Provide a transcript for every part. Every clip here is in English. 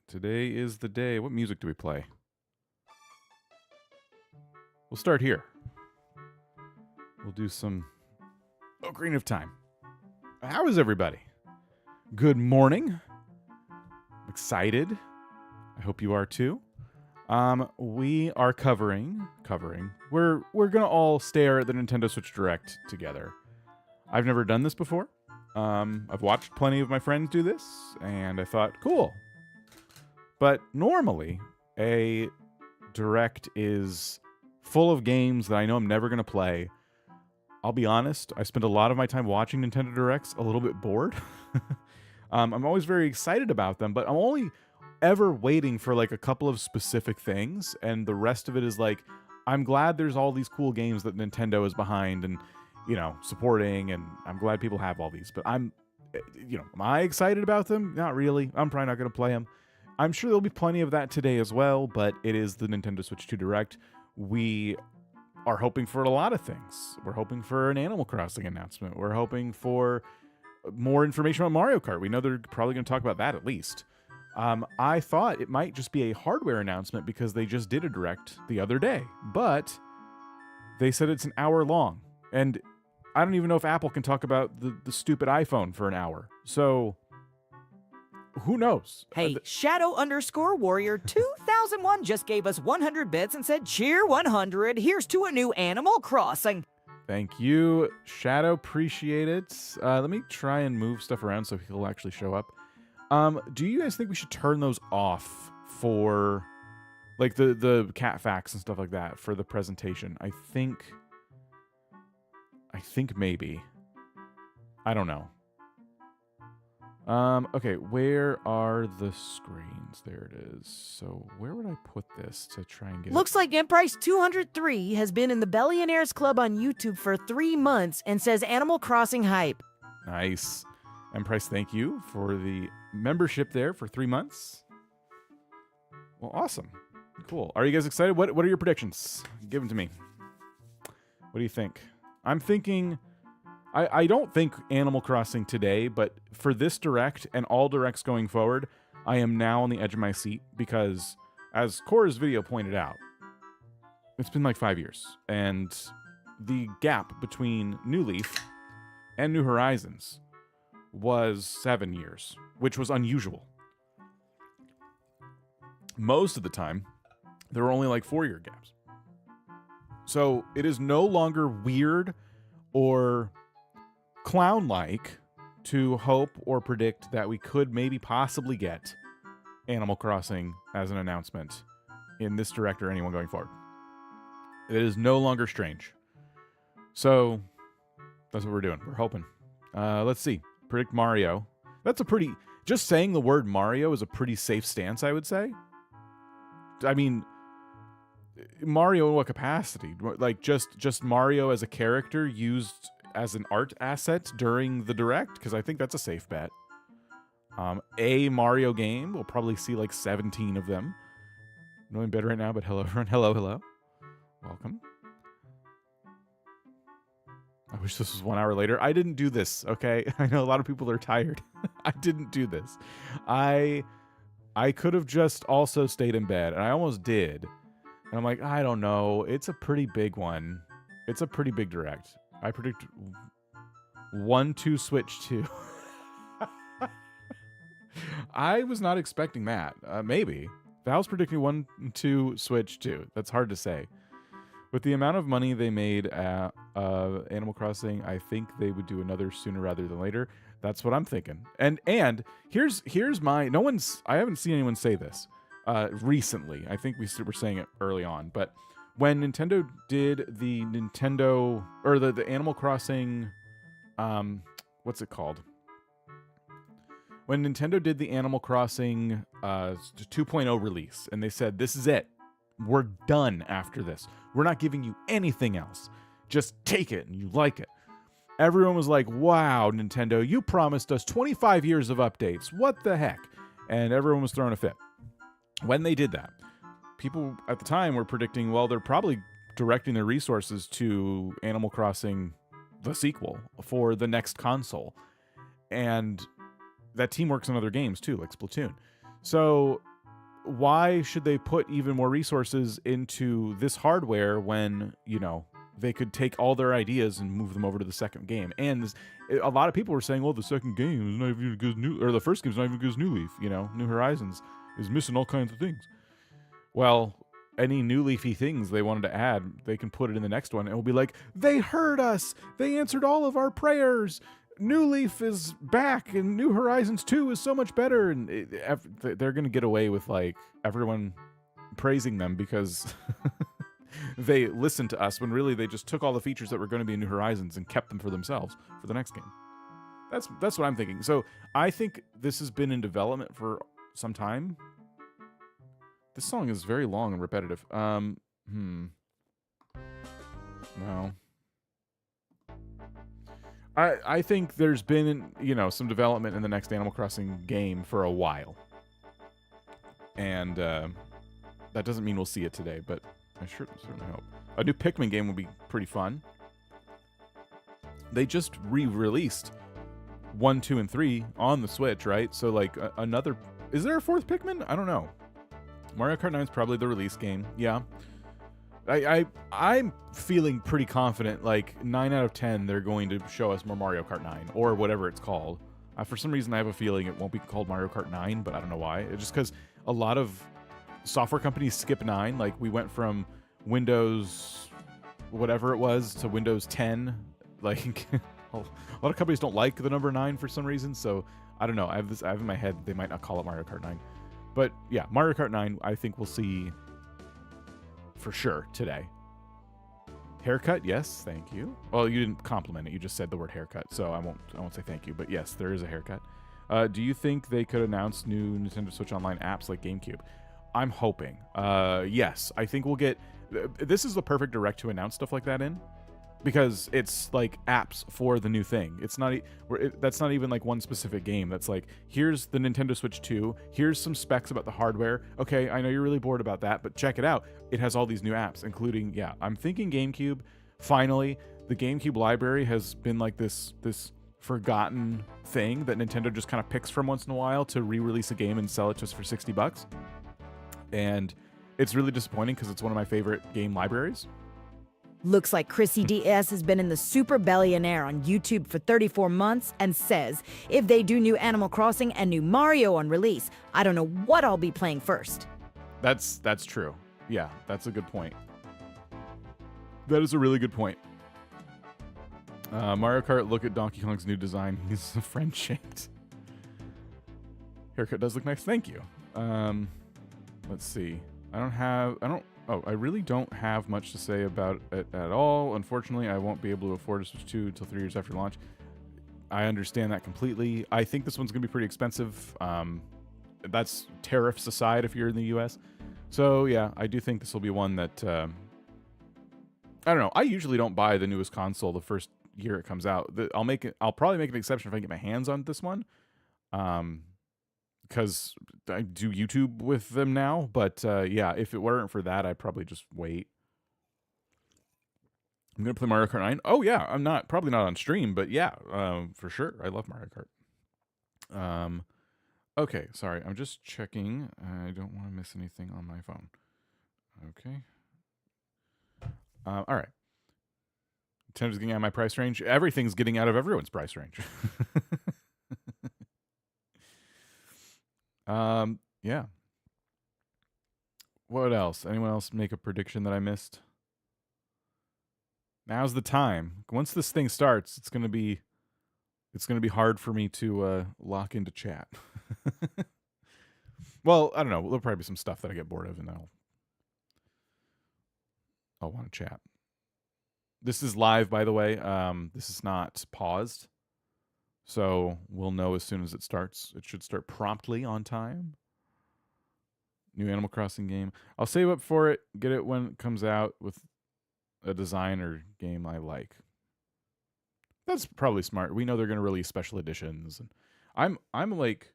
Today is the day. What music do we play? We'll start here. We'll do some Ocarina of Time. How is everybody? Good morning. I'm excited. I hope you are too. We are covering. We're gonna all stare at the Nintendo Switch Direct together. I've never done this before. I've watched plenty of my friends do this, and I thought, cool. But normally, a Direct is full of games that I know I'm never going to play. I'll be honest, I spend a lot of my time watching Nintendo Directs a little bit bored. I'm always very excited about them, but I'm only ever waiting for like a couple of specific things, and the rest of it is like, I'm glad there's all these cool games that Nintendo is behind and, you know, supporting, and I'm glad people have all these. But am I excited about them? Not really. I'm probably not going to play them. I'm sure there'll be plenty of that today as well, but it is the Nintendo Switch 2 Direct. We are hoping for a lot of things. We're hoping for an Animal Crossing announcement. We're hoping for more information on Mario Kart. We know they're probably going to talk about that at least. I thought it might just be a hardware announcement because they just did a Direct the other day, but they said it's an hour long. And I don't even know if Apple can talk about the stupid iPhone for an hour. So who knows? Hey, Shadow_Warrior 2001 just gave us 100 bits and said, cheer 100. Here's to a new Animal Crossing. Thank you, Shadow. Appreciate it. Let me try and move stuff around so he'll actually show up. Do you guys think we should turn those off for like the cat facts and stuff like that for the presentation? I think maybe. I don't know. Okay, where are the screens? There it is. So where would I put this to try and get Looks like Emprice 203 has been in the Billionaires Club on YouTube for 3 months and says Animal Crossing hype. Nice. Emprice, thank you for the membership there for 3 months. Well, awesome. Cool. Are you guys excited? What are your predictions? Give them to me. What do you think? I'm thinking I don't think Animal Crossing today, but for this Direct and all Directs going forward, I am now on the edge of my seat because, as Cora's video pointed out, it's been like 5 years, and the gap between New Leaf and New Horizons was 7 years, which was unusual. Most of the time, there were only like 4-year gaps. So it is no longer weird or clown-like to hope or predict that we could maybe possibly get Animal Crossing as an announcement in this Direct or anyone going forward. It is no longer strange. So that's what we're doing. We're hoping. Let's see. Predict Mario. That's a pretty... Just saying the word Mario is a pretty safe stance, I would say. I mean, Mario in what capacity? Like, just Mario as a character used as an art asset during the Direct? Because I think that's a safe bet. A Mario game. We'll probably see like 17 of them. I'm knowing better right now, but hello, everyone. Hello. Welcome. I wish this was 1 hour later. I didn't do this, okay? I know a lot of people are tired. I didn't do this. I could have just also stayed in bed, and I almost did. And I'm like, I don't know. It's a pretty big one. It's a pretty big Direct. I predict 1-2 Switch 2. I was not expecting that. Maybe. Valve's predicting 1-2 Switch 2. That's hard to say. With the amount of money they made at Animal Crossing, I think they would do another sooner rather than later. That's what I'm thinking. And here's my... I haven't seen anyone say this recently. I think we were saying it early on, but when Nintendo did the the Animal Crossing, what's it called? When Nintendo did the Animal Crossing 2.0 release, and they said, this is it. We're done after this. We're not giving you anything else. Just take it, and you like it. Everyone was like, wow, Nintendo, you promised us 25 years of updates. What the heck? And everyone was throwing a fit. When they did that, people at the time were predicting, well, they're probably directing their resources to Animal Crossing, the sequel, for the next console. And that team works on other games, too, like Splatoon. So why should they put even more resources into this hardware when, you know, they could take all their ideas and move them over to the second game? And this, a lot of people were saying, well, the second game is not even as good as or the first game is not even as good as New Leaf, you know, New Horizons is missing all kinds of things. Well, any new leafy things they wanted to add, they can put it in the next one. And it will be like, they heard us. They answered all of our prayers. New Leaf is back, and New Horizons 2 is so much better. And they're going to get away with, like, everyone praising them because they listened to us when really they just took all the features that were going to be in New Horizons and kept them for themselves for the next game. That's what I'm thinking. So I think this has been in development for some time. This song is very long and repetitive. No. I think there's been, you know, some development in the next Animal Crossing game for a while. And that doesn't mean we'll see it today, but I certainly hope. A new Pikmin game would be pretty fun. They just re-released 1, 2, and 3 on the Switch, right? So, like, another... Is there a fourth Pikmin? I don't know. Mario Kart 9 is probably the release game. Yeah. I'm feeling pretty confident, like 9 out of 10, they're going to show us more Mario Kart 9 or whatever it's called. For some reason, I have a feeling it won't be called Mario Kart 9, but I don't know why. It's just because a lot of software companies skip 9. Like, we went from Windows, whatever it was, to Windows 10. Like, a lot of companies don't like the number 9 for some reason, so I don't know. I have in my head they might not call it Mario Kart 9. But yeah, Mario Kart 9, I think we'll see for sure today. Haircut, yes, thank you. Well, you didn't compliment it. You just said the word haircut, so I won't say thank you. But yes, there is a haircut. Do you think they could announce new Nintendo Switch Online apps like GameCube? I'm hoping. Yes, I think we'll get. This is the perfect direct to announce stuff like that in. Because it's like apps for the new thing. It's not that's not even like one specific game. That's like, here's the Nintendo Switch 2. Here's some specs about the hardware. Okay, I know you're really bored about that, but check it out. It has all these new apps, including, yeah, I'm thinking GameCube. Finally, the GameCube library has been like this forgotten thing that Nintendo just kind of picks from once in a while to re-release a game and sell it just for $60. And it's really disappointing because it's one of my favorite game libraries. Looks like Chrissy DS has been in the Super Billionaire on YouTube for 34 months and says, if they do new Animal Crossing and new Mario on release, I don't know what I'll be playing first. That's true. Yeah, that's a good point. That is a really good point. Mario Kart, look at Donkey Kong's new design. He's friend-shaped. Haircut does look nice. Thank you. Let's see. I really don't have much to say about it at all. Unfortunately, I won't be able to afford a Switch 2 until 3 years after launch. I understand that completely. I think this one's going to be pretty expensive. That's tariffs aside if you're in the US. So, yeah, I do think this will be one that... I don't know. I usually don't buy the newest console the first year it comes out. I'll probably make an exception if I can get my hands on this one. Because I do YouTube with them now. But yeah, if it weren't for that, I'd probably just wait. I'm going to play Mario Kart 9. Oh, yeah. I'm probably not on stream, but yeah, for sure. I love Mario Kart. Okay, sorry. I'm just checking. I don't want to miss anything on my phone. Okay. All right. Nintendo's getting out of my price range. Everything's getting out of everyone's price range. Yeah. What else? Anyone else make a prediction that I missed? Now's the time. Once this thing starts, it's gonna be hard for me to lock into chat. Well, I don't know. There'll probably be some stuff that I get bored of, and then I'll want to chat. This is live, by the way. This is not paused. So we'll know as soon as it starts. It should start promptly on time. New Animal Crossing game. I'll save up for it, get it when it comes out with a design or game I like. That's probably smart. We know they're going to release special editions. And I'm like,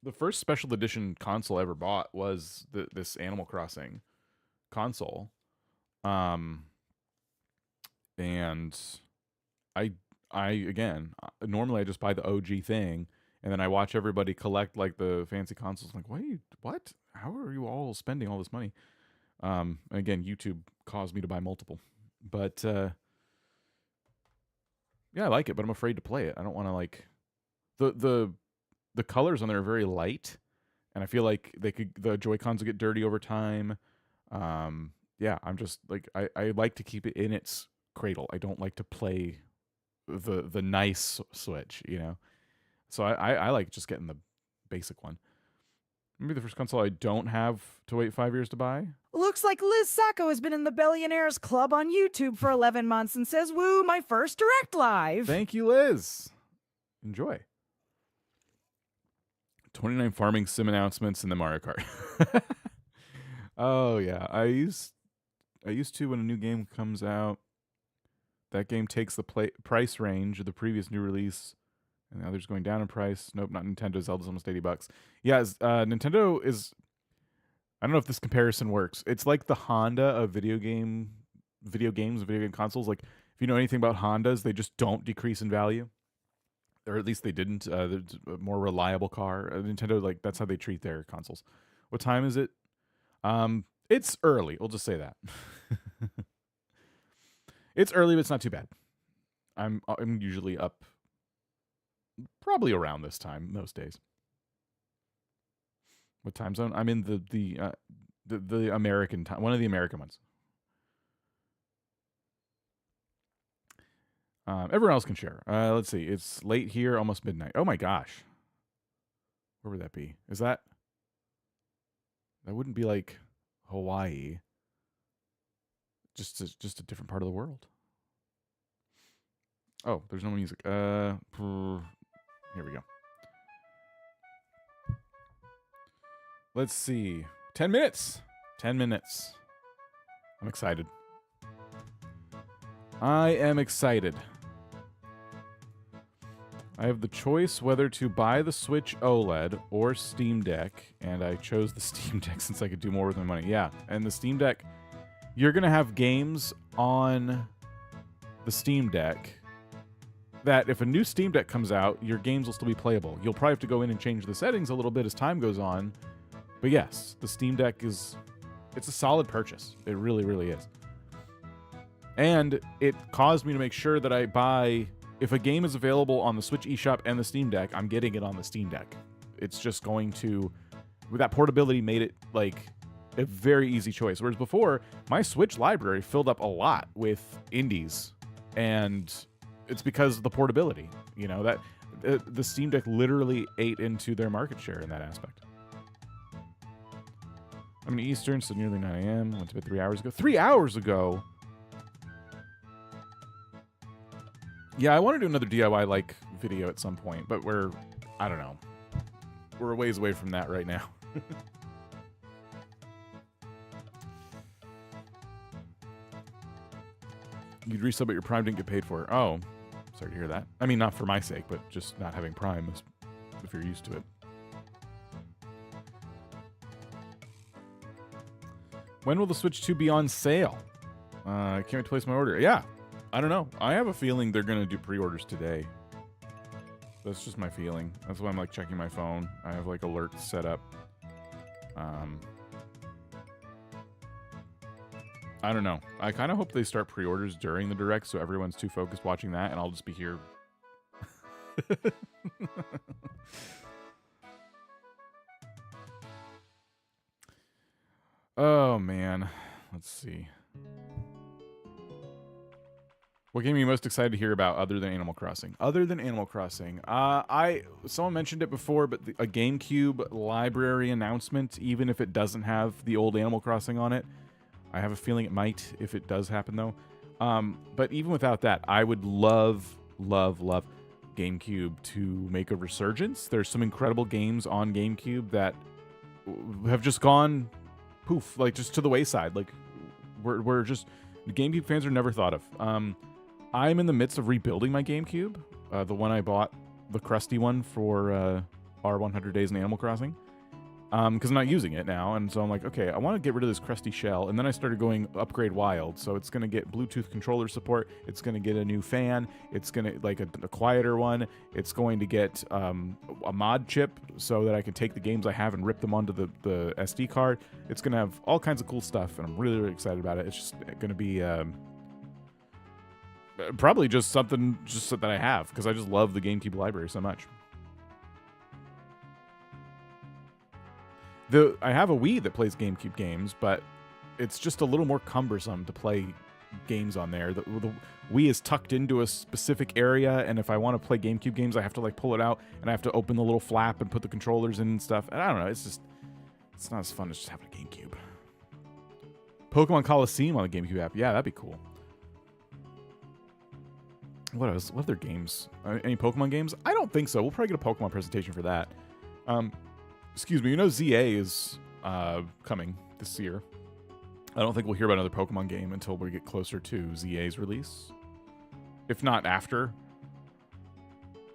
the first special edition console I ever bought was this Animal Crossing console. And I again, normally I just buy the OG thing, And then I watch everybody collect like the fancy consoles. I'm like, what? How are you all spending all this money? And again, YouTube caused me to buy multiple. But yeah, I like it, but I'm afraid to play it. I don't want to like the colors on there are very light, and I feel like the Joy-Cons will get dirty over time. Yeah, I'm just like I like to keep it in its cradle. I don't like to play the nice Switch, you know. So I like just getting the basic one. Maybe the first console I don't have to wait 5 years to buy. Looks like Liz Sacco has been in the Billionaires Club on YouTube for 11 months and says, woo, my first direct live. Thank you, Liz. Enjoy. 29 farming sim announcements in the Mario Kart. Oh yeah, I used to when a new game comes out. That game takes the price range of the previous new release, and the others going down in price. Nope, not Nintendo. Zelda's almost $80. Yeah, Nintendo is. I don't know if this comparison works. It's like the Honda of video game consoles. Like if you know anything about Hondas, they just don't decrease in value, or at least they didn't. There's a more reliable car. Nintendo, like that's how they treat their consoles. What time is it? It's early. We'll just say that. It's early, but it's not too bad. I'm usually up probably around this time most days. What time zone? I'm in the American time, one of the American ones. Everyone else can share. Let's see. It's late here, almost midnight. Oh my gosh. Where would that be? That wouldn't be like Hawaii. Just a different part of the world. Oh, there's no music. Here we go. Let's see. 10 minutes. 10 minutes. I'm excited. I am excited. I have the choice whether to buy the Switch OLED or Steam Deck, and I chose the Steam Deck since I could do more with my money. Yeah, and the Steam Deck, you're going to have games on the Steam Deck that if a new Steam Deck comes out, your games will still be playable. You'll probably have to go in and change the settings a little bit as time goes on. But yes, the Steam Deck it's a solid purchase. It really, really is. And it caused me to make sure that I buy, if a game is available on the Switch eShop and the Steam Deck, I'm getting it on the Steam Deck. It's just going to, with that portability made it like a very easy choice. Whereas before, my Switch library filled up a lot with indies, and it's because of the portability. You know, that the Steam Deck literally ate into their market share in that aspect. I'm in Eastern, so nearly 9 a.m. Went to bed 3 hours ago. 3 hours ago? Yeah, I want to do another DIY like video at some point, but I don't know. We're a ways away from that right now. You'd resub, but your Prime didn't get paid for. Oh, sorry to hear that. I mean, not for my sake, but just not having Prime if you're used to it. When will the Switch 2 be on sale? I can't wait to place my order. Yeah, I don't know. I have a feeling they're going to do pre-orders today. That's just my feeling. That's why I'm like checking my phone. I have like alerts set up. I don't know. I kind of hope they start pre-orders during the Direct so everyone's too focused watching that and I'll just be here. Oh, man. Let's see. What game are you most excited to hear about other than Animal Crossing? Other than Animal Crossing, someone mentioned it before, but a GameCube library announcement, even if it doesn't have the old Animal Crossing on it, I have a feeling it might if it does happen, though. But even without that, I would love GameCube to make a resurgence. There's some incredible games on GameCube that have just gone poof, like just to the wayside. Like we're just GameCube fans are never thought of. I'm in the midst of rebuilding my GameCube, the one I bought, the crusty one for our 100 Days in Animal Crossing, because I'm not using it now. And so I'm like, okay, I want to get rid of this crusty shell. And then I started going upgrade wild. So it's going to get Bluetooth controller support. It's going to get a new fan. It's going to like a quieter one. It's going to get a mod chip so that I can take the games I have and rip them onto the SD card. It's going to have all kinds of cool stuff. And I'm really, really excited about it. It's just going to be probably just something just that I have because I just love the GameCube library so much. I have a Wii that plays GameCube games, but it's just a little more cumbersome to play games on there. The Wii is tucked into a specific area, and if I want to play GameCube games, I have to like pull it out, and I have to open the little flap and put the controllers in and stuff. And I don't know, it's not as fun as just having a GameCube. Pokemon Coliseum on the GameCube app. Yeah, that'd be cool. What else? What other games? Any Pokemon games? I don't think so. We'll probably get a Pokemon presentation for that. Excuse me, you know ZA is coming this year. I don't think we'll hear about another Pokemon game until we get closer to ZA's release. If not after.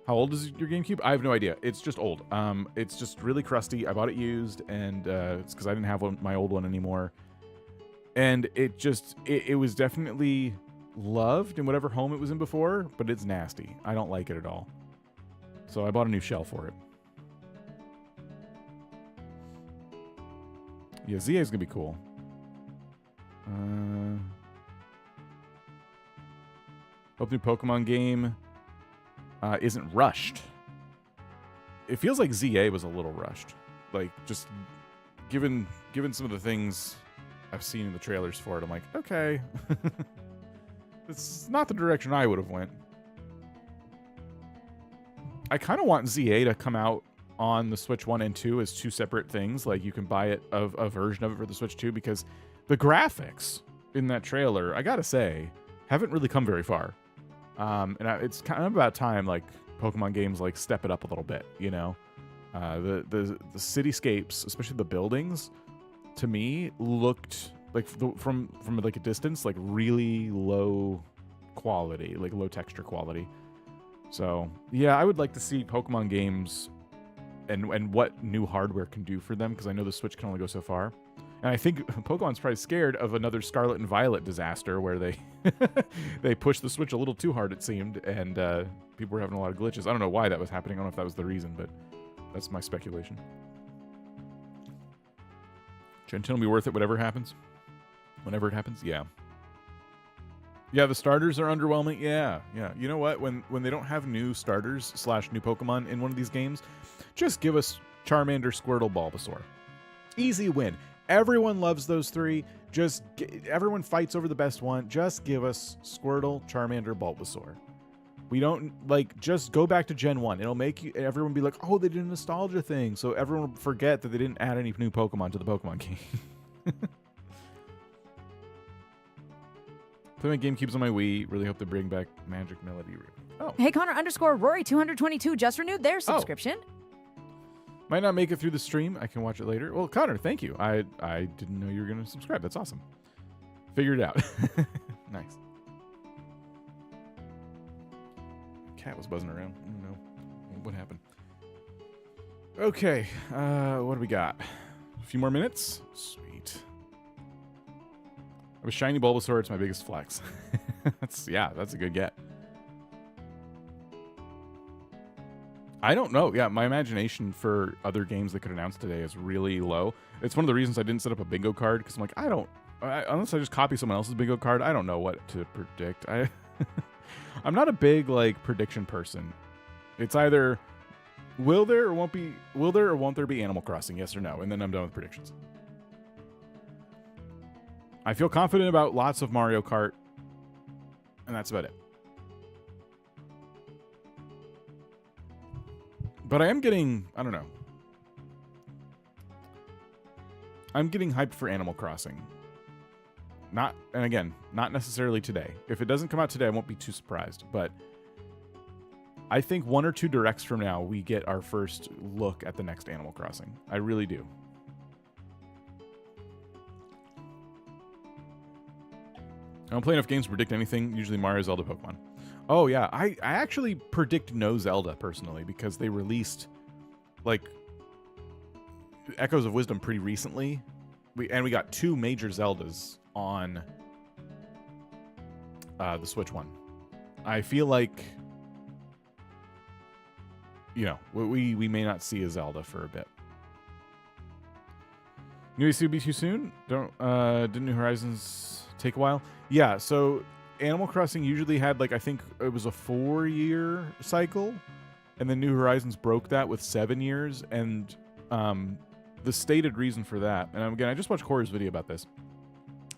How old is your GameCube? I have no idea. It's just old. It's just really crusty. I bought it used, and it's because I didn't have my old one anymore. And it was definitely loved in whatever home it was in before, but it's nasty. I don't like it at all. So I bought a new shell for it. Yeah, ZA is going to be cool. Hope new Pokemon game isn't rushed. It feels like ZA was a little rushed. Like, just given some of the things I've seen in the trailers for it, I'm like, okay. It's not the direction I would have went. I kind of want ZA to come out on the Switch 1 and 2 as two separate things. Like, you can buy it a version of it for the Switch 2, because the graphics in that trailer, I gotta say, haven't really come very far. It's kind of about time, like, Pokemon games, like, step it up a little bit, you know? The cityscapes, especially the buildings, to me, looked, like, from like, a distance, like, really low quality, like, low texture quality. So, yeah, I would like to see Pokemon games and what new hardware can do for them, because I know the Switch can only go so far. And I think Pokemon's probably scared of another Scarlet and Violet disaster where they they pushed the Switch a little too hard, it seemed, and people were having a lot of glitches. I don't know why that was happening. I don't know if that was the reason, but that's my speculation. Gen 10 will be worth it, whatever happens. Whenever it happens, yeah. Yeah, the starters are underwhelming. Yeah. You know what? When they don't have new starters / new Pokemon in one of these games, just give us Charmander, Squirtle, Bulbasaur. Easy win. Everyone loves those three. Everyone fights over the best one. Just give us Squirtle, Charmander, Bulbasaur. We don't, like, just go back to Gen 1. It'll make everyone be like, oh, they did a nostalgia thing. So everyone will forget that they didn't add any new Pokemon to the Pokemon game. Play my GameCubes on my Wii. Really hope they bring back Magic Melody. Oh. Hey, Connor_Rory222 just renewed their subscription. Might not make it through the stream. I can watch it later. Well, Connor, thank you. I didn't know you were going to subscribe. That's awesome. Figured it out. Nice. Cat was buzzing around. I don't know what happened. Okay. What do we got? A few more minutes? Sweet. I have a shiny Bulbasaur. It's my biggest flex. That's a good get. I don't know. Yeah, my imagination for other games they could announce today is really low. It's one of the reasons I didn't set up a bingo card, because I'm like, unless I just copy someone else's bingo card, I don't know what to predict. I'm not a big, like, prediction person. It's either will there or won't there be Animal Crossing, yes or no, and then I'm done with predictions. I feel confident about lots of Mario Kart, and that's about it. But I am getting, I don't know. I'm getting hyped for Animal Crossing. Not necessarily today. If it doesn't come out today, I won't be too surprised. But I think 1 or 2 directs from now, we get our first look at the next Animal Crossing. I really do. I don't play enough games to predict anything. Usually Mario, Zelda, Pokemon. Oh, yeah. I actually predict no Zelda, personally, because they released, like, Echoes of Wisdom pretty recently. We got 2 major Zeldas on the Switch one. I feel like, you know, we may not see a Zelda for a bit. New AC will be too soon? Didn't New Horizons take a while? Yeah, so Animal Crossing usually had, like, I think it was a 4-year cycle, and then New Horizons broke that with 7 years, and the stated reason for that, and again, I just watched Corey's video about this,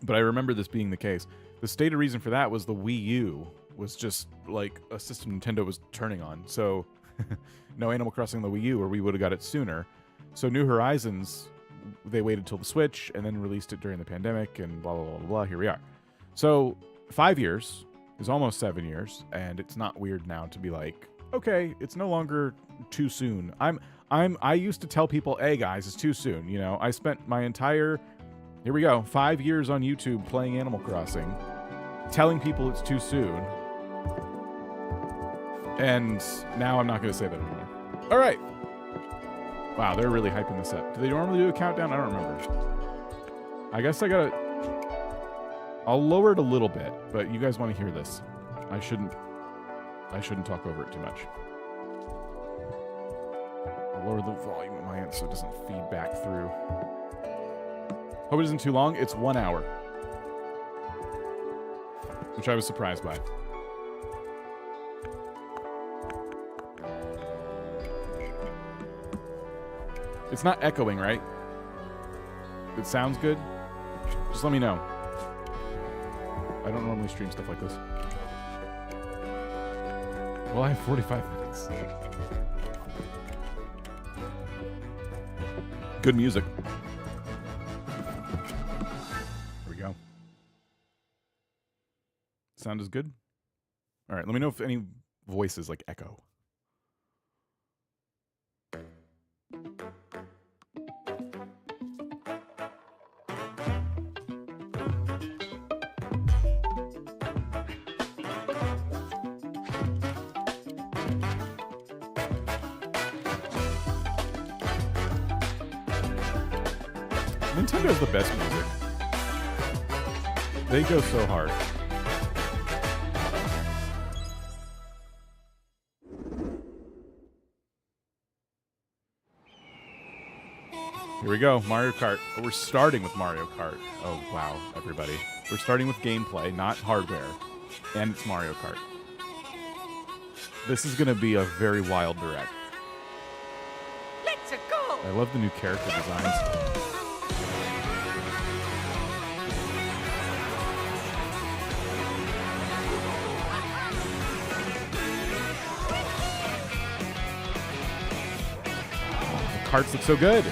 but I remember this being the case. The stated reason for that was the Wii U was just like a system Nintendo was turning on. So no Animal Crossing on the Wii U, or we would have got it sooner. So New Horizons, they waited till the Switch and then released it during the pandemic and blah, blah, blah, blah. Here we are. So 5 years is almost 7 years, and it's not weird now to be like, okay, it's no longer too soon. I used to tell people, hey guys, it's too soon. You know, I spent my entire, here we go, 5 years on YouTube playing Animal Crossing, telling people it's too soon. And now I'm not going to say that anymore. All right. Wow, they're really hyping this up. Do they normally do a countdown? I don't remember. I guess I got to, I'll lower it a little bit, but you guys want to hear this. I shouldn't talk over it too much. I'll lower the volume of my end so it doesn't feed back through. Hope it isn't too long. It's 1 hour, which I was surprised by. It's not echoing, right? It sounds good? Just let me know. I don't normally stream stuff like this. Well, I have 45 minutes. Good music. Here we go. Sound is good? All right, let me know if any voices like echo. Nintendo's the best music. They go so hard. Here we go, Mario Kart. Oh, we're starting with Mario Kart. Oh, wow, everybody. We're starting with gameplay, not hardware. And it's Mario Kart. This is going to be a very wild direct. Let's go! I love the new character designs. Karts look so good.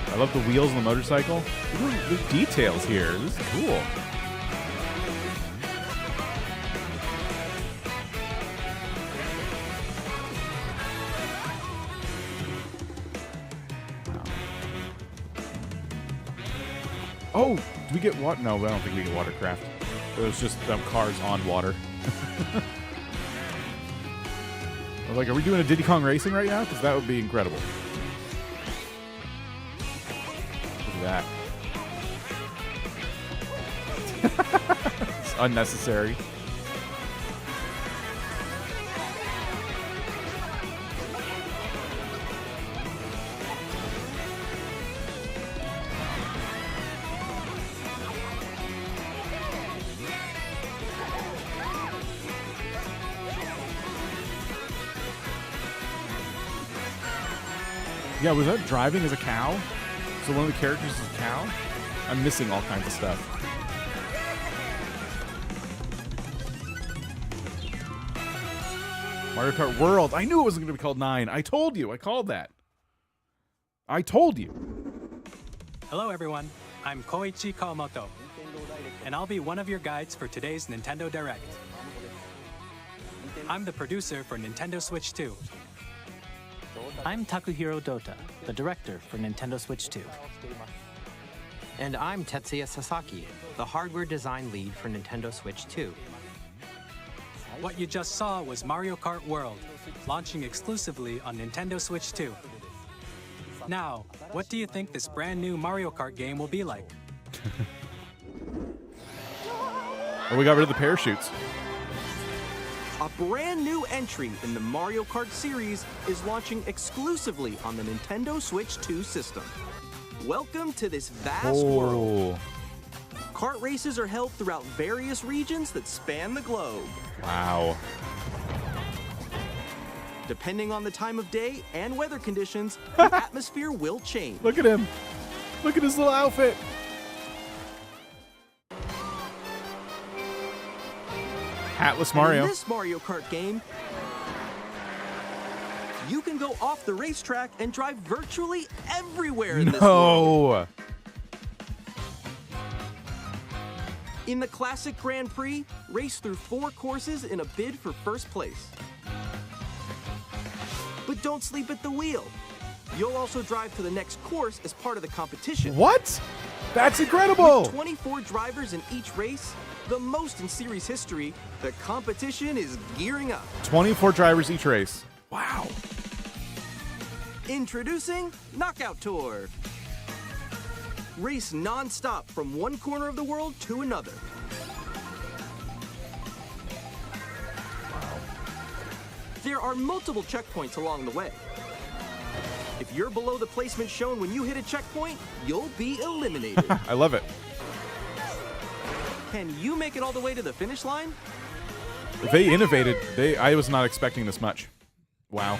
I love the wheels on the motorcycle. Look at the details here. This is cool. Oh, do we get water? No, I don't think we get watercraft. It was just cars on water. I was like, are we doing a Diddy Kong Racing right now? Because that would be incredible. Look at that. It's unnecessary. Yeah, was that driving as a cow? So one of the characters is a cow? I'm missing all kinds of stuff. Mario Kart World. I knew it wasn't going to be called 9. I told you. I called that. I told you. Hello, everyone. I'm Koichi Kawamoto, and I'll be one of your guides for today's Nintendo Direct. I'm the producer for Nintendo Switch 2. I'm Takuhiro Dota, the director for Nintendo Switch 2. And I'm Tetsuya Sasaki, the hardware design lead for Nintendo Switch 2. What you just saw was Mario Kart World, launching exclusively on Nintendo Switch 2. Now, what do you think this brand new Mario Kart game will be like? Oh, we got rid of the parachutes. A brand new entry in the Mario Kart series is launching exclusively on the Nintendo Switch 2 system. Welcome to this vast world. Kart races are held throughout various regions that span the globe. Wow. Depending on the time of day and weather conditions, the atmosphere will change. Look at him. Look at his little outfit. Hatless Mario. In this Mario Kart game, you can go off the racetrack and drive virtually everywhere in this world. No. In the classic Grand Prix, race through 4 courses in a bid for first place. But don't sleep at the wheel. You'll also drive to the next course as part of the competition. What? That's incredible. With 24 drivers in each race, the most in series history, the competition is gearing up. 24 drivers each race. Wow. Introducing Knockout Tour. Race non-stop from one corner of the world to another. There are multiple checkpoints along the way. If you're below the placement shown when you hit a checkpoint, you'll be eliminated. I love it. Can you make it all the way to the finish line? They innovated. I was not expecting this much. Wow.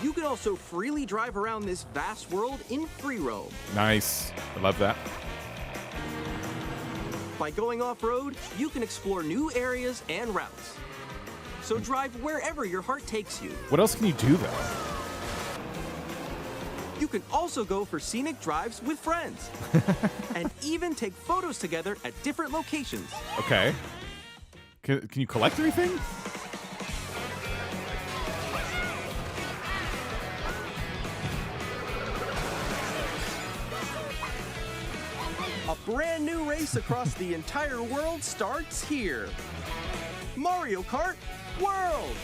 You can also freely drive around this vast world in free roam. Nice. I love that. By going off-road, you can explore new areas and routes. So drive wherever your heart takes you. What else can you do, though? You can also go for scenic drives with friends. And even take photos together at different locations. Okay. Can you collect anything? A brand new race across the entire world starts here. Mario Kart World!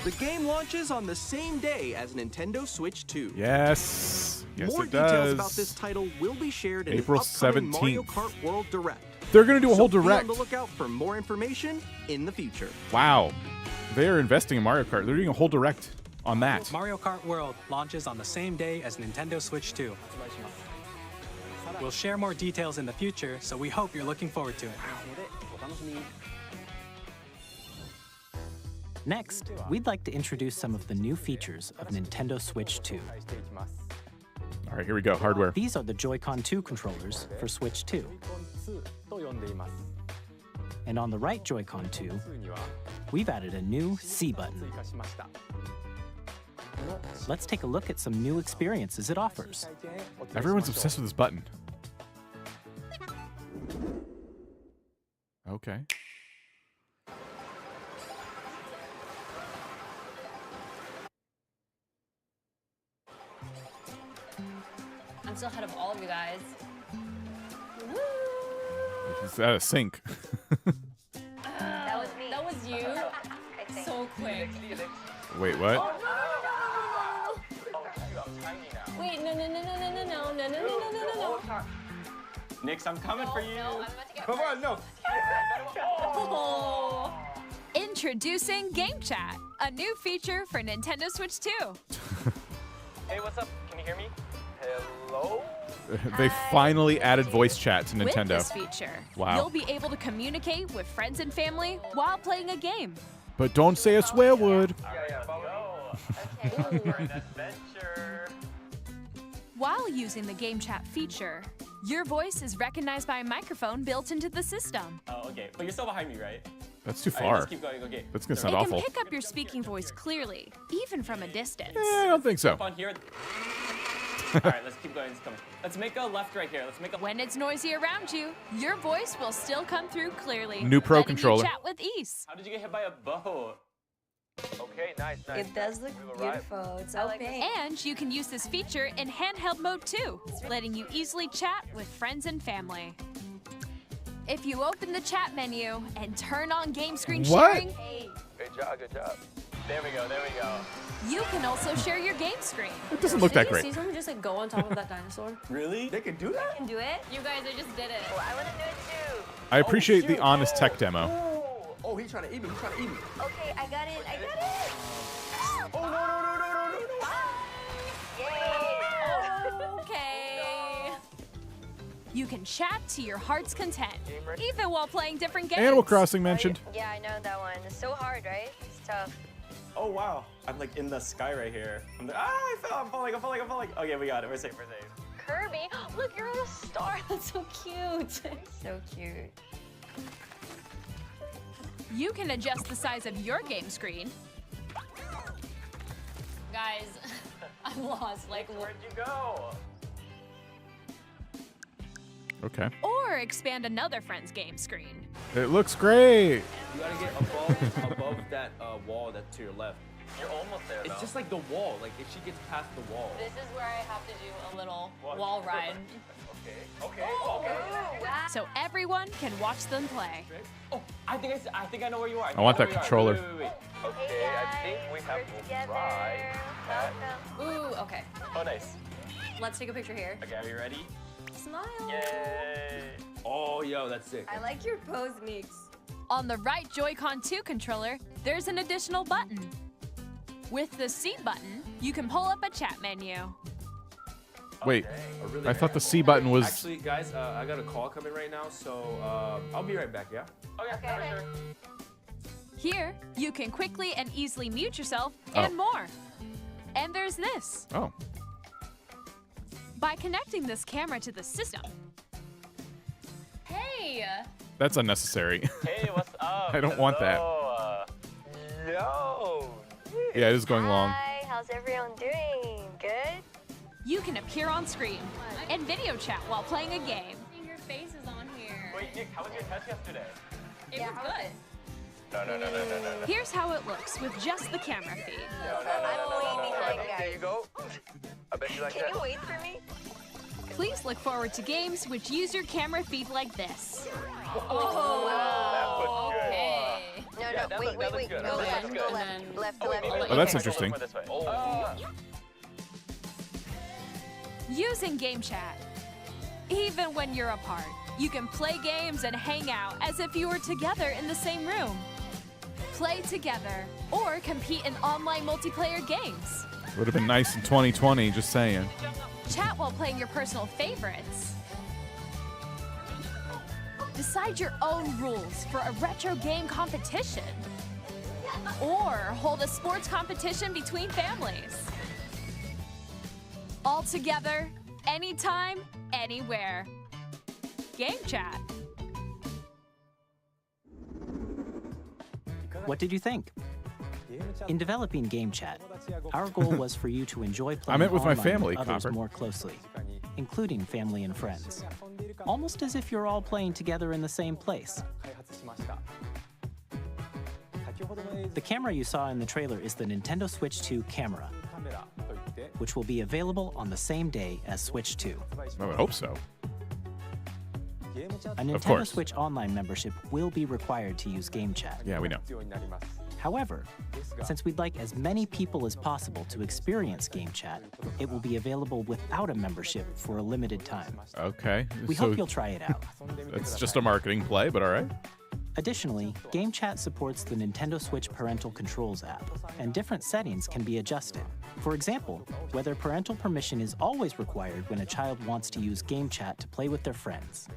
The game launches on the same day as Nintendo Switch 2. Yes. Yes, More it does. details about this title will be shared in April an upcoming 17th. Mario Kart World Direct. They're going to do a whole So direct. be on the lookout for more information in the future. Wow. They're investing in Mario Kart. They're doing a whole direct on that. Mario Kart World launches on the same day as Nintendo Switch 2. We'll share more details in the future, so we hope you're looking forward to it. Next, we'd like to introduce some of the new features of Nintendo Switch 2. All right, here we go. Hardware. These are the Joy-Con 2 controllers for Switch 2. And on the right Joy-Con 2, we've added a new C button. Let's take a look at some new experiences it offers. Everyone's obsessed with this button. Okay. I'm still ahead of all of you guys. Woo! It's out of sync. That was me. That was you. So quick. Wait, what? Wait, no. Nix, I'm coming for you. No, I'm about to get Come on, no. Oh. Introducing Game Chat, a new feature for Nintendo Switch 2. Hey, what's up? Can you hear me? Hello? They finally added voice chat to With Nintendo. this feature, Wow. you'll be able to communicate with friends and family while playing a game. But don't say a swear word. Yeah, follow me. Okay. For an adventure. While using the Game Chat feature, your voice is recognized by a microphone built into the system. Oh, okay. But you're still behind me, right? That's too All right, far. let's keep going. Okay. That's gonna It sound can awful. pick up your speaking voice clearly, even from a distance. I don't think so. Up on here. All right, let's keep going. Let's make a left right here. Let's make a. When it's noisy around you, your voice will still come through clearly. New Pro letting controller. You chat with ease. How did you get hit by a boat? Okay, nice. It does look beautiful. It's opaque. And you can use this feature in handheld mode too, letting you easily chat with friends and family. If you open the chat menu and turn on game screen What? sharing, Great job, good job. There we go, there we go. You can also share your game screen. It doesn't look that Did you great. see someone just like go on top of that dinosaur? Really? They can do that? Can do it? You guys, I just did it. Oh, I want to do it too. I appreciate the honest tech demo. Oh, he's trying to eat me. He's trying to eat me. Okay, I got it. I got it. Oh, no, no, no, no, no, no, no. Yay. Okay. You can chat to your heart's content, even while playing different games. Animal Crossing mentioned. Yeah, I know that one. It's so hard, right? It's tough. Oh, wow. I'm like in the sky right here. I'm like, I fell. I'm falling. Okay, we got it. We're safe. Kirby, look, you're on a star. That's so cute. So cute. You can adjust the size of your game screen. Guys, I'm lost. Like, Where'd you go? Okay. Or expand another friend's game screen. It looks great. You gotta get above that wall that's to your left. You're almost there, It's just like the wall. Like if she gets past the wall. this is where I have to do a little wall ride. Okay. So everyone can watch them play. Oh, I think I know where you are. I want that controller. Wait. Okay, Hey guys, I think we have we're to together. try. Welcome. Ooh, okay. Oh, nice. Let's take a picture here. Okay, are you ready? Smile. Yay! Oh, yo, that's sick. I like your pose mix. On the right Joy-Con 2 controller, there's an additional button. With the C button, you can pull up a chat menu. Wait, Really I thought the C button was. Actually, guys, I got a call coming right now, so I'll be right back, yeah? Okay, for sure. Here, you can quickly and easily mute yourself and more. And there's this. Oh. By connecting this camera to the system, Hey. That's unnecessary. Hey, what's up? I don't want that. Yo. Yeah, it is going long. Hi, how's everyone doing? Good? you can appear on screen and video chat while playing a game. Your face is on here. Wait, Nick, how was your test yesterday? It was good. No. Here's how it looks with just the camera feed. I'm way behind, guys. There you go. I bet you like Can that. you wait for me? Please look forward to games which use your camera feed like this. Oh, That was good. okay. No, Yeah, that wait. looks Go good. left, That's go good. left. Left. Oh, that's Okay. interesting. This way. Using Game Chat. Even when you're apart, you can play games and hang out as if you were together in the same room. Play together or compete in online multiplayer games. Would have been nice in 2020, just saying. Chat while playing your personal favorites. Decide your own rules for a retro game competition. Or hold a sports competition between families. All together, anytime, anywhere. Game Chat. What did you think? In developing Game Chat, our goal was for you to enjoy playing I met with my online family, with others Copper. more closely, including family and friends. Almost as if you're all playing together in the same place. The camera you saw in the trailer is the Nintendo Switch 2 camera, which will be available on the same day as Switch 2. I would hope so. A Nintendo course. Switch Online membership will be required to use Game Chat. Yeah, we know. However, since we'd like as many people as possible to experience Game Chat, it will be available without a membership for a limited time. Okay. We so hope you'll try it out. it's just a marketing play, but all right. Additionally, Game Chat supports the Nintendo Switch Parental Controls app, and different settings can be adjusted. For example, whether parental permission is always required when a child wants to use Game Chat to play with their friends.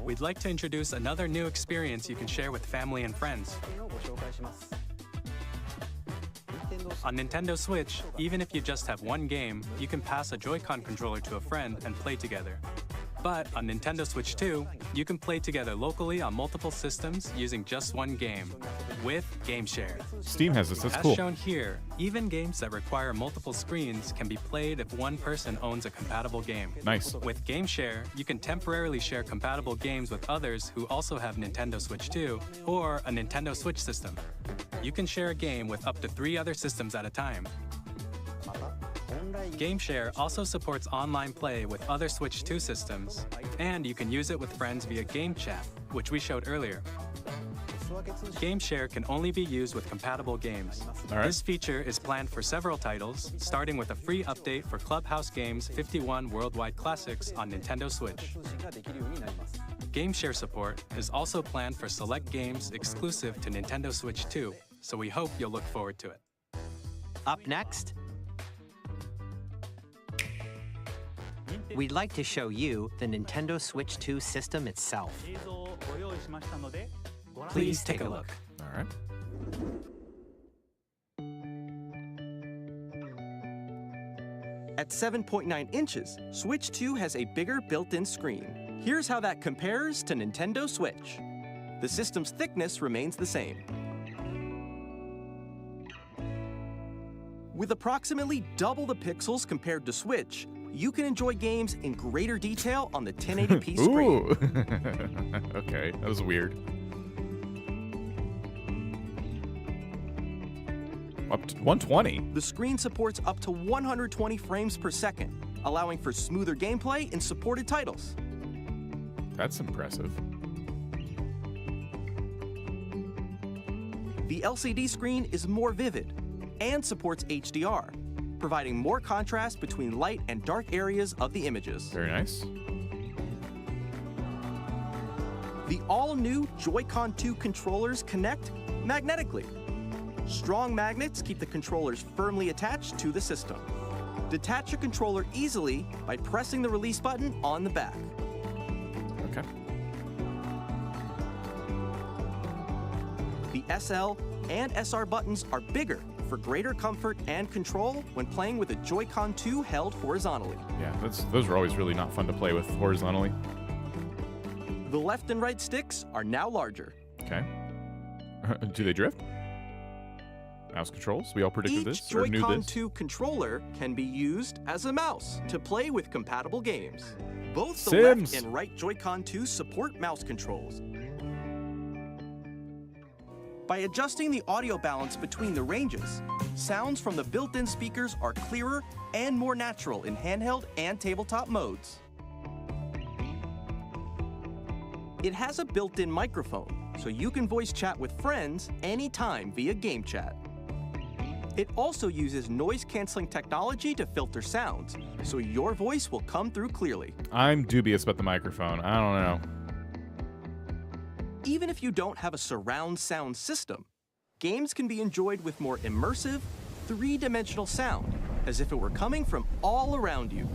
We'd like to introduce another new experience you can share with family and friends. On Nintendo Switch, even if you just have one game, you can pass a Joy-Con controller to a friend and play together. But on Nintendo Switch 2, you can play together locally on multiple systems using just one game, with Game Share. Steam has this. That's As cool. shown here, even games that require multiple screens can be played if one person owns a compatible game. Nice. With Game Share, you can temporarily share compatible games with others who also have Nintendo Switch 2 or a Nintendo Switch system. You can share a game with up to 3 other systems at a time. Game Share also supports online play with other Switch 2 systems, and you can use it with friends via Game Chat, which we showed earlier. Game Share can only be used with compatible games. All right. This feature is planned for several titles, starting with a free update for Clubhouse Games 51 Worldwide Classics on Nintendo Switch. Game Share support is also planned for select games exclusive to Nintendo Switch 2, so we hope you'll look forward to it. Up next, we'd like to show you the Nintendo Switch 2 system itself. Please take a look. All right. At 7.9 inches, Switch 2 has a bigger built-in screen. Here's how that compares to Nintendo Switch. The system's thickness remains the same. With approximately double the pixels compared to Switch, you can enjoy games in greater detail on the 1080p screen. Ooh. Okay, that was weird. Up to 120. The screen supports up to 120 frames per second, allowing for smoother gameplay in supported titles. That's impressive. The LCD screen is more vivid and supports HDR, providing more contrast between light and dark areas of the images. Very nice. The all-new Joy-Con 2 controllers connect magnetically. Strong magnets keep the controllers firmly attached to the system. Detach your controller easily by pressing the release button on the back. Okay. The SL and SR buttons are bigger for greater comfort and control when playing with a Joy-Con 2 held horizontally. Yeah, those are always really not fun to play with horizontally. The left and right sticks are now larger. Okay. Do they drift? Mouse controls? We all predicted this Each or knew Joy-Con this. 2 controller can be used as a mouse to play with compatible games. Both the Sims. left and right Joy-Con 2 support mouse controls. By adjusting the audio balance between the ranges, sounds from the built-in speakers are clearer and more natural in handheld and tabletop modes. It has a built-in microphone, so you can voice chat with friends anytime via game chat. It also uses noise-canceling technology to filter sounds, so your voice will come through clearly. I'm dubious about the microphone. I don't know. Even if you don't have a surround sound system, games can be enjoyed with more immersive, three-dimensional sound, as if it were coming from all around you.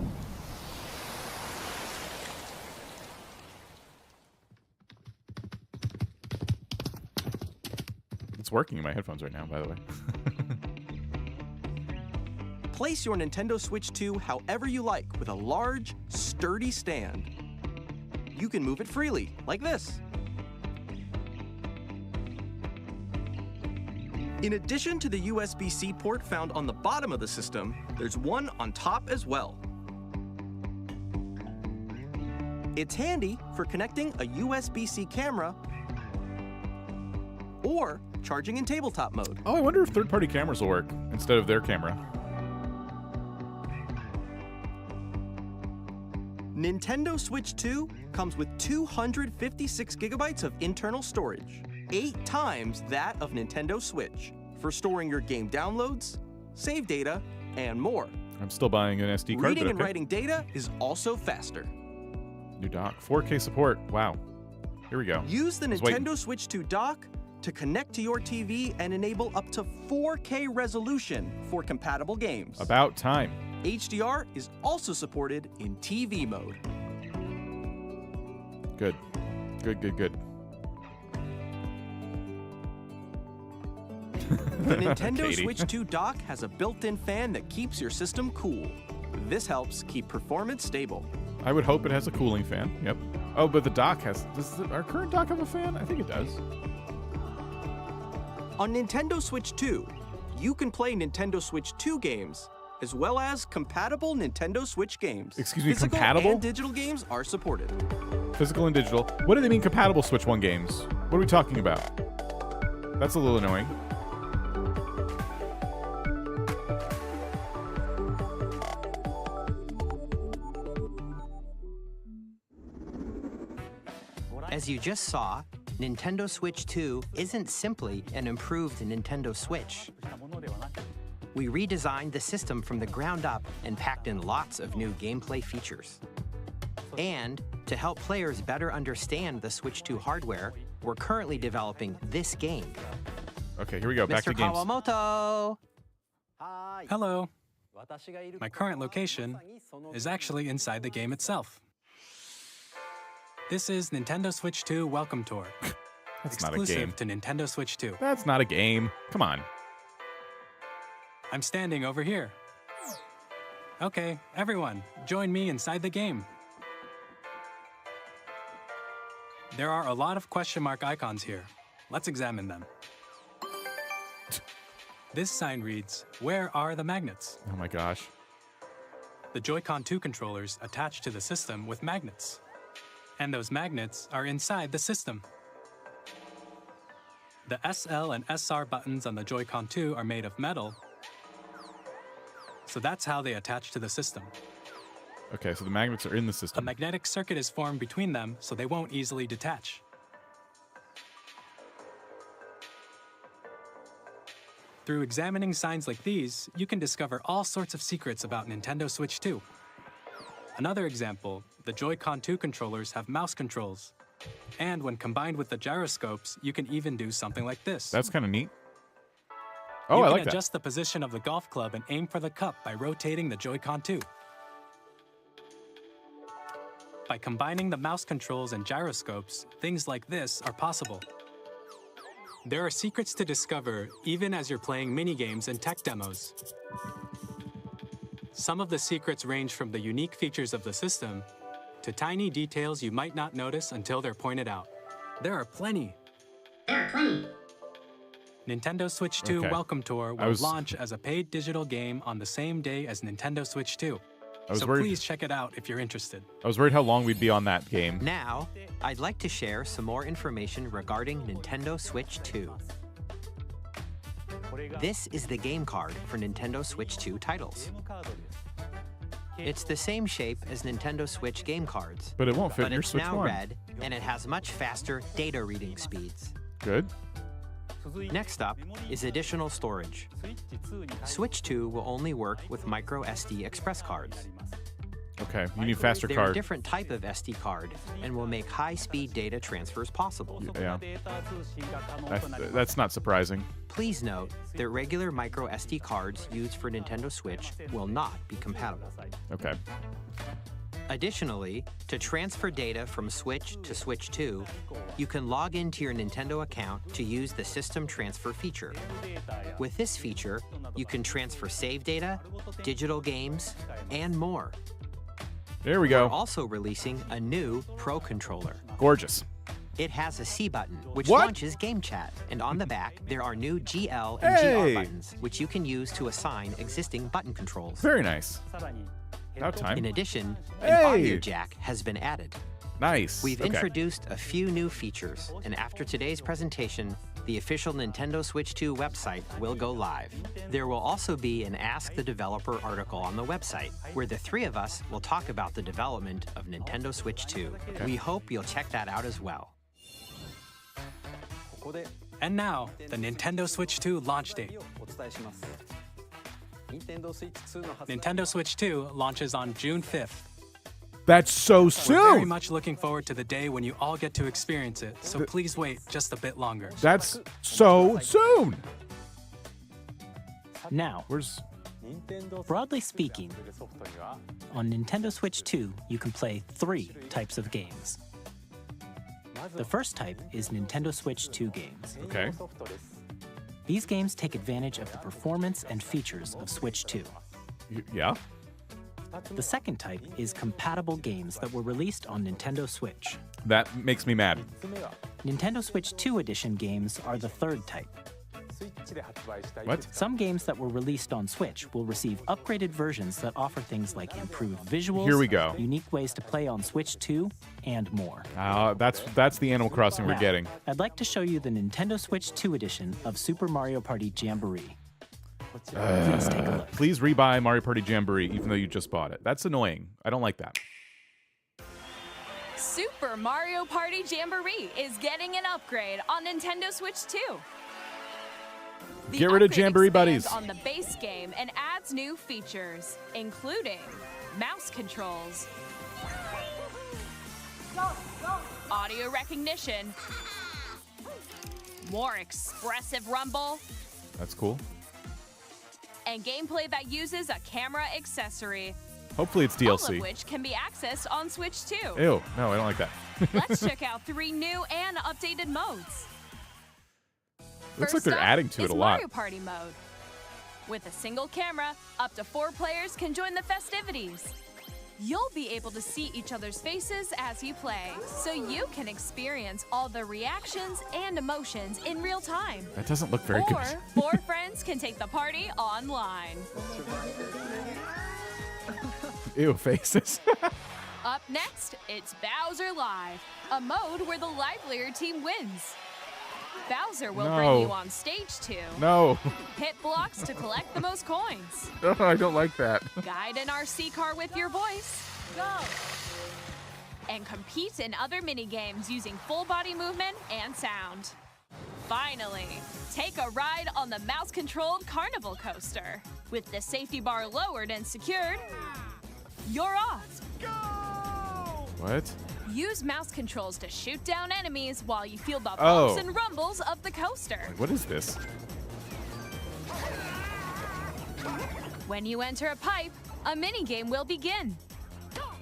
It's working in my headphones right now, by the way. Place your Nintendo Switch 2 however you like with a large, sturdy stand. You can move it freely, like this. In addition to the USB-C port found on the bottom of the system, there's one on top as well. It's handy for connecting a USB-C camera or charging in tabletop mode. Oh, I wonder if third-party cameras will work instead of their camera. Nintendo Switch 2 comes with 256 gigabytes of internal storage, 8 times that of Nintendo Switch, for storing your game downloads, save data, and more. I'm still buying an SD card. Reading but and okay. writing data is also faster. New dock. 4K support. Wow. Here we go. Use the I was waiting. Nintendo Switch 2 dock to connect to your TV and enable up to 4K resolution for compatible games. About time. HDR is also supported in TV mode. Good. Good. The Nintendo Katie. Switch 2 dock has a built-in fan that keeps your system cool. This helps keep performance stable. I would hope it has a cooling fan. Yep. Oh, but the dock has... Does our current dock have a fan? I think it does. On Nintendo Switch 2, you can play Nintendo Switch 2 games, as well as compatible Nintendo Switch games. Excuse me, Physical compatible? and digital games are supported. Physical and digital. What do they mean compatible Switch 1 games? What are we talking about? That's a little annoying. As you just saw, Nintendo Switch 2 isn't simply an improved Nintendo Switch. We redesigned the system from the ground up and packed in lots of new gameplay features. And to help players better understand the Switch 2 hardware, we're currently developing this game. Okay, here we go. Back to Mr. games. Kawamoto! Hello. My current location is actually inside the game itself. This is Nintendo Switch 2 Welcome Tour. That's not a game. Exclusive to Nintendo Switch 2. That's not a game. Come on. I'm standing over here. Okay, everyone, join me inside the game. There are a lot of question mark icons here. Let's examine them. This sign reads, "Where are the magnets?" Oh my gosh. The Joy-Con 2 controllers attach to the system with magnets. And those magnets are inside the system. The SL and SR buttons on the Joy-Con 2 are made of metal, so that's how they attach to the system. Okay, so the magnets are in the A system. magnetic circuit is formed between them, so they won't easily detach. Through examining signs like these, you can discover all sorts of secrets about Nintendo Switch 2. Another example, the Joy-Con 2 controllers have mouse controls. And when combined with the gyroscopes, you can even do something like this. That's kind of neat. Oh, you I can like that. adjust the position of the golf club and aim for the cup by rotating the Joy-Con 2. By combining the mouse controls and gyroscopes, things like this are possible. There are secrets to discover even as you're playing minigames and tech demos. Some of the secrets range from the unique features of the system to tiny details you might not notice until they're pointed out. There are plenty. Nintendo Switch 2 Okay. Welcome Tour will launch as a paid digital game on the same day as Nintendo Switch 2. So please check it out if you're interested. I was worried how long we'd be on that game. Now, I'd like to share some more information regarding Nintendo Switch 2. This is the game card for Nintendo Switch 2 titles. It's the same shape as Nintendo Switch game cards. But it won't fit in your it's Switch now 1. red, and it has much faster data reading speeds. Good. Next up is additional storage. Switch 2 will only work with micro SD express cards. Okay, you need faster They're a card. different type of SD card and will make high-speed data transfers possible. Yeah. That's not surprising. Please note that regular micro SD cards used for Nintendo Switch will not be compatible. Okay. Additionally, to transfer data from Switch to Switch 2, you can log into your Nintendo account to use the System Transfer feature. With this feature, you can transfer save data, digital games, and more. There we go. We're also releasing a new Pro Controller. Gorgeous. It has a C button, which What? launches Game Chat, and on the back, there are new GL and Hey! GR buttons, which you can use to assign existing button controls. Very nice. About time. In addition, Hey! an audio jack has been added. Nice. We've Okay. introduced a few new features, and after today's presentation, the official Nintendo Switch 2 website will go live. There will also be an Ask the Developer article on the website, where the three of us will talk about the development of Nintendo Switch 2. Okay. We hope you'll check that out as well. And now, the Nintendo Switch 2 launch date. Nintendo Switch 2 launches on June 5th. That's so We're very soon. much looking forward to the day when you all get to experience it, so please wait just a bit longer. That's so soon. Now, broadly speaking, on Nintendo Switch 2, you can play 3 types of games. The first type is Nintendo Switch 2 games. Okay. These games take advantage of the performance and features of Switch 2. Yeah. The second type is compatible games that were released on Nintendo Switch. That makes me mad. Nintendo Switch 2 Edition games are the third type. What? Some games that were released on Switch will receive upgraded versions that offer things like improved visuals, Here we go. unique ways to play on Switch 2, and more. That's the Animal Crossing we're Now, getting. I'd like to show you the Nintendo Switch 2 edition of Super Mario Party Jamboree. Please take a look. Please rebuy Mario Party Jamboree, even though you just bought it. That's annoying. I don't like that. Super Mario Party Jamboree is getting an upgrade on Nintendo Switch 2. The Get rid of upgrade Jamboree expands buddies. on the base game and adds new features, including mouse controls, audio recognition, more expressive rumble, That's cool. and gameplay that uses a camera accessory. Hopefully it's All DLC. of which can be accessed on Switch 2. Ew, no, I don't like that. Let's check out 3 new and updated modes. Looks like First they're up adding to it is a lot. Mario Party mode. With a single camera, up to 4 players can join the festivities. You'll be able to see each other's faces as you play, so you can experience all the reactions and emotions in real time. That doesn't look very or good. 4 friends can take the party online. Ew, faces. Up next, it's Bowser Live, a mode where the livelier team wins. Bowser will No. bring you on stage 2. No. Hit blocks to collect the most coins. Oh, I don't like that. Guide an RC car with your voice. Go! And compete in other mini-games using full body movement and sound. Finally, take a ride on the mouse-controlled carnival coaster. With the safety bar lowered and secured, you're off. What? Use mouse controls to shoot down enemies while you feel the bumps Oh. and rumbles of the coaster. What is this? When you enter a pipe, a mini-game will begin.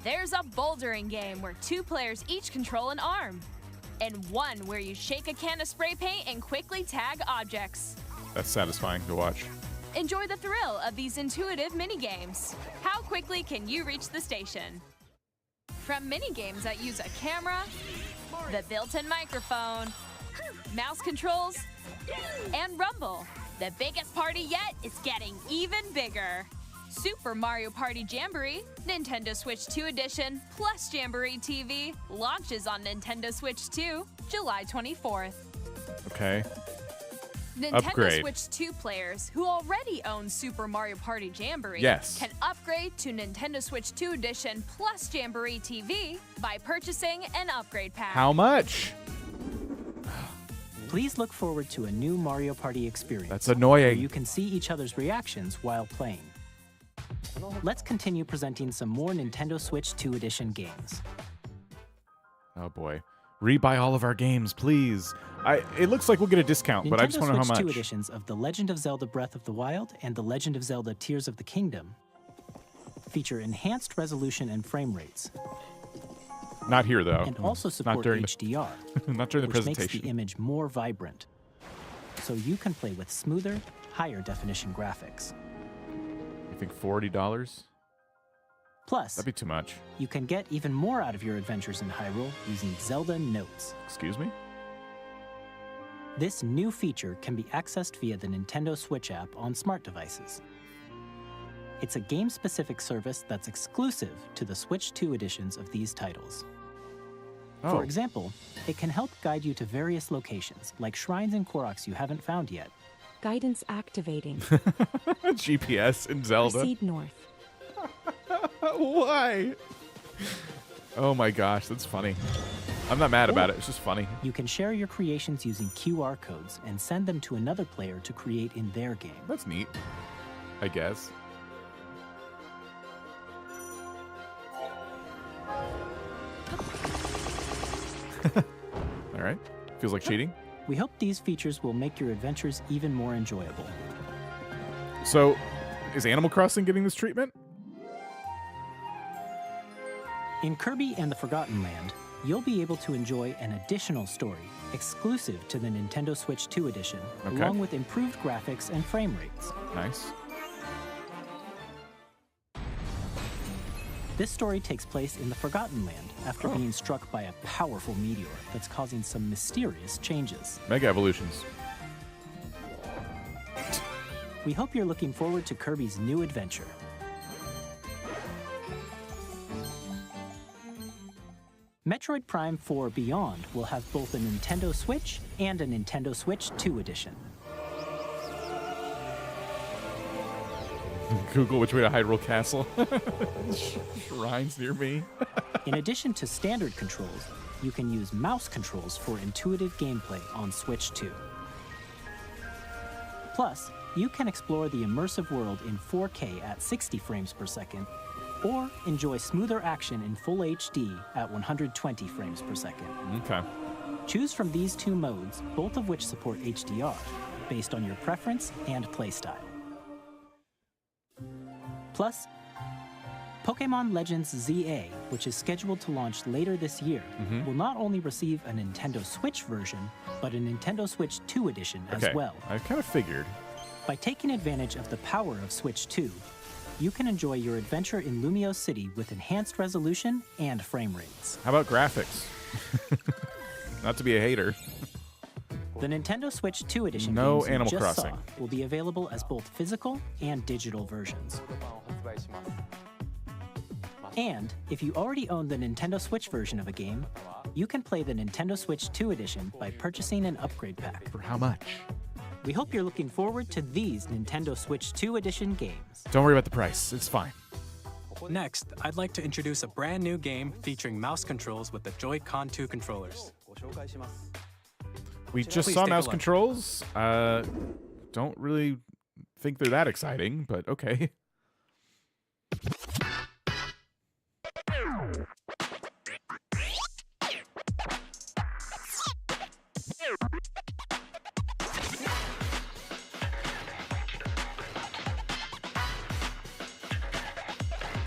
There's a bouldering game where 2 players each control an arm, and one where you shake a can of spray paint and quickly tag objects. That's satisfying to watch. Enjoy the thrill of these intuitive mini-games. How quickly can you reach the station? From mini-games that use a camera, the built-in microphone, mouse controls, and rumble, the biggest party yet is getting even bigger. Super Mario Party Jamboree, Nintendo Switch 2 Edition, plus Jamboree TV launches on Nintendo Switch 2, July 24th. Okay. Nintendo Upgrade. Switch 2 players who already own Super Mario Party Jamboree Yes. can upgrade to Nintendo Switch 2 Edition plus Jamboree TV by purchasing an upgrade pack. How much? Please look forward to a new Mario Party experience. That's annoying. Where you can see each other's reactions while playing. Let's continue presenting some more Nintendo Switch 2 Edition games. Oh boy. Rebuy all of our games, please. It looks like we'll get a discount, but I just Nintendo want to know Switch how 2 much. editions of The Legend of Zelda Breath of the Wild and The Legend of Zelda Tears of the Kingdom feature enhanced resolution and frame rates, Not here though. and also Not support during HDR, the, not during the which makes presentation. the image more vibrant, so you can play with smoother, higher definition graphics. You think $40? Plus, That'd be too much. you can get even more out of your adventures in Hyrule using Zelda Notes. Excuse me? This new feature can be accessed via the Nintendo Switch app on smart devices. It's a game-specific service that's exclusive to the Switch 2 editions of these titles. Oh. For example, it can help guide you to various locations, like shrines and Koroks you haven't found yet. Guidance activating. GPS in Zelda. Proceed north. Why? Oh my gosh, that's funny. I'm not mad about it. It's just funny. You can share your creations using QR codes and send them to another player to create in their game. That's neat, I guess. All right. Feels like cheating. We hope these features will make your adventures even more enjoyable. So, is Animal Crossing getting this treatment? In Kirby and the Forgotten Land, you'll be able to enjoy an additional story exclusive to the Nintendo Switch 2 edition, Okay. along with improved graphics and frame rates. Nice. This story takes place in the Forgotten Land after being struck by a powerful meteor that's causing some mysterious changes. Mega Evolutions. We hope you're looking forward to Kirby's new adventure. Metroid Prime 4 Beyond will have both a Nintendo Switch and a Nintendo Switch 2 edition. Google which way to Hyrule Castle. Shrines near me. In addition to standard controls, you can use mouse controls for intuitive gameplay on Switch 2. Plus, you can explore the immersive world in 4K at 60 frames per second, or enjoy smoother action in Full HD at 120 frames per second. Okay. Choose from these two modes, both of which support HDR, based on your preference and playstyle. Plus, Pokémon Legends ZA, which is scheduled to launch later this year, will not only receive a Nintendo Switch version, but a Nintendo Switch 2 edition as well. I kind of figured. By taking advantage of the power of Switch 2, you can enjoy your adventure in Lumio City with enhanced resolution and frame rates. How about graphics? Not to be a hater. The Nintendo Switch 2 edition No games you Animal just Crossing. saw will be available as both physical and digital versions. And if you already own the Nintendo Switch version of a game, you can play the Nintendo Switch 2 edition by purchasing an upgrade pack. For how much? We hope you're looking forward to these Nintendo Switch 2 edition games. Don't worry about the price. It's fine. Next, I'd like to introduce a brand new game featuring mouse controls with the Joy-Con 2 controllers. We just Please saw take a mouse look. controls. Don't really think they're that exciting, but okay.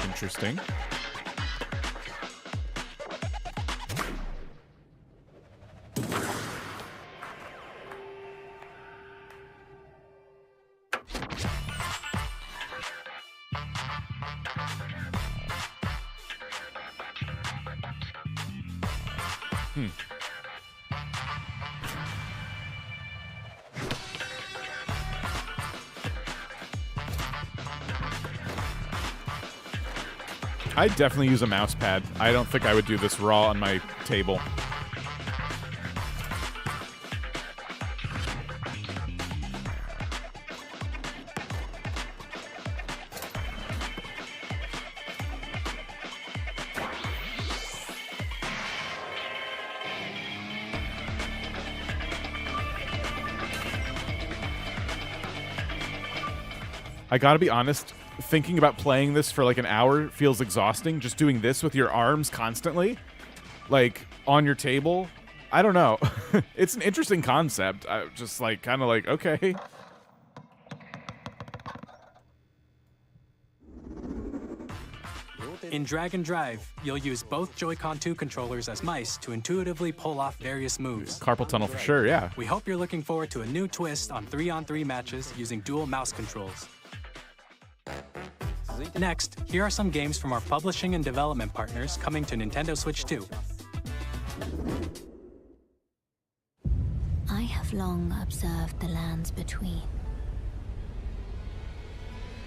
Interesting. I'd definitely use a mouse pad. I don't think I would do this raw on my table. I gotta be honest, thinking about playing this for like an hour feels exhausting. Just doing this with your arms constantly, like on your table. I don't know. It's an interesting concept. I just like kind of like, okay. In Drag and Drive, you'll use both Joy-Con 2 controllers as mice to intuitively pull off various moves. Carpal tunnel for sure, yeah. We hope you're looking forward to a new twist on 3-on-3 matches using dual mouse controls. Next, here are some games from our publishing and development partners coming to Nintendo Switch 2. I have long observed the lands between.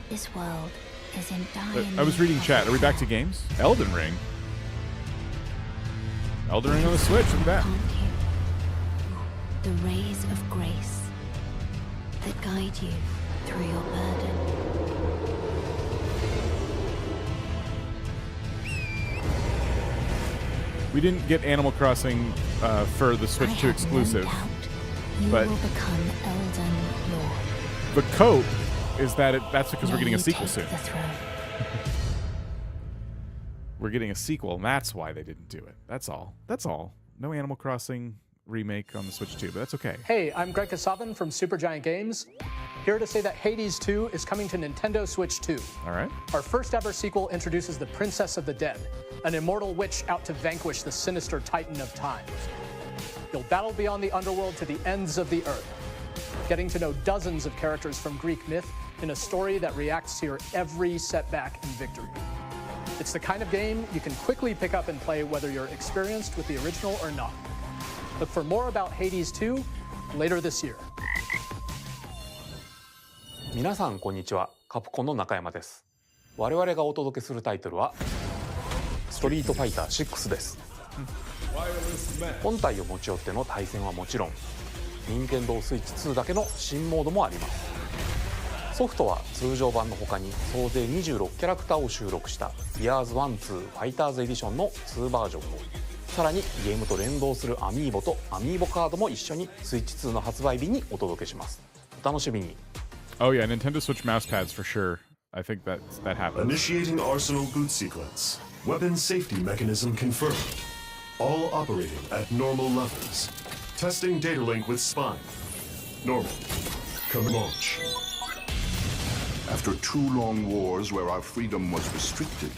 This world is in dire I was reading chat. Are we back to games? Elden Ring. Elden Ring on the Switch. Look at that. the rays of grace that guide you through your burden. We didn't get Animal Crossing for the Switch 2 exclusive, but will become Elden Lord. the coat is that that's because we're getting a sequel soon. We're getting a sequel, and that's why they didn't do it. That's all. That's all. No Animal Crossing remake on the Switch 2, but that's okay. Hey, I'm Greg Kasavin from Supergiant Games, here to say that Hades 2 is coming to Nintendo Switch 2. All right. Our first ever sequel introduces the Princess of the Dead, an immortal witch out to vanquish the sinister Titan of Time. You'll battle beyond the underworld to the ends of the earth, getting to know dozens of characters from Greek myth in a story that reacts to your every setback and victory. It's the kind of game you can quickly pick up and play whether you're experienced with the original or not. Look for more about Hades 2 later this year. 皆さんこんにちは、カプコンの中山です。我々がお届けするタイトルはストリートファイター6です。本体を持ち寄っての対戦はもちろん、任天堂スイッチ2だけの新モードもあります。ソフトは通常版の他に総勢26キャラクターを収録した Years 1-2 ファイターズエディションの2バージョンと、さらにゲームと連動するアミーボとアミーボカードも一緒にスイッチ2の発売日にお届けします。お楽しみに。 Oh yeah, Nintendo Switch mouse pads for sure. I think that happens. Initiating Arsenal boot sequence. Weapon safety mechanism confirmed. All operating at normal levels. Testing data link with spine. Normal. Come launch. After 2 long wars where our freedom was restricted,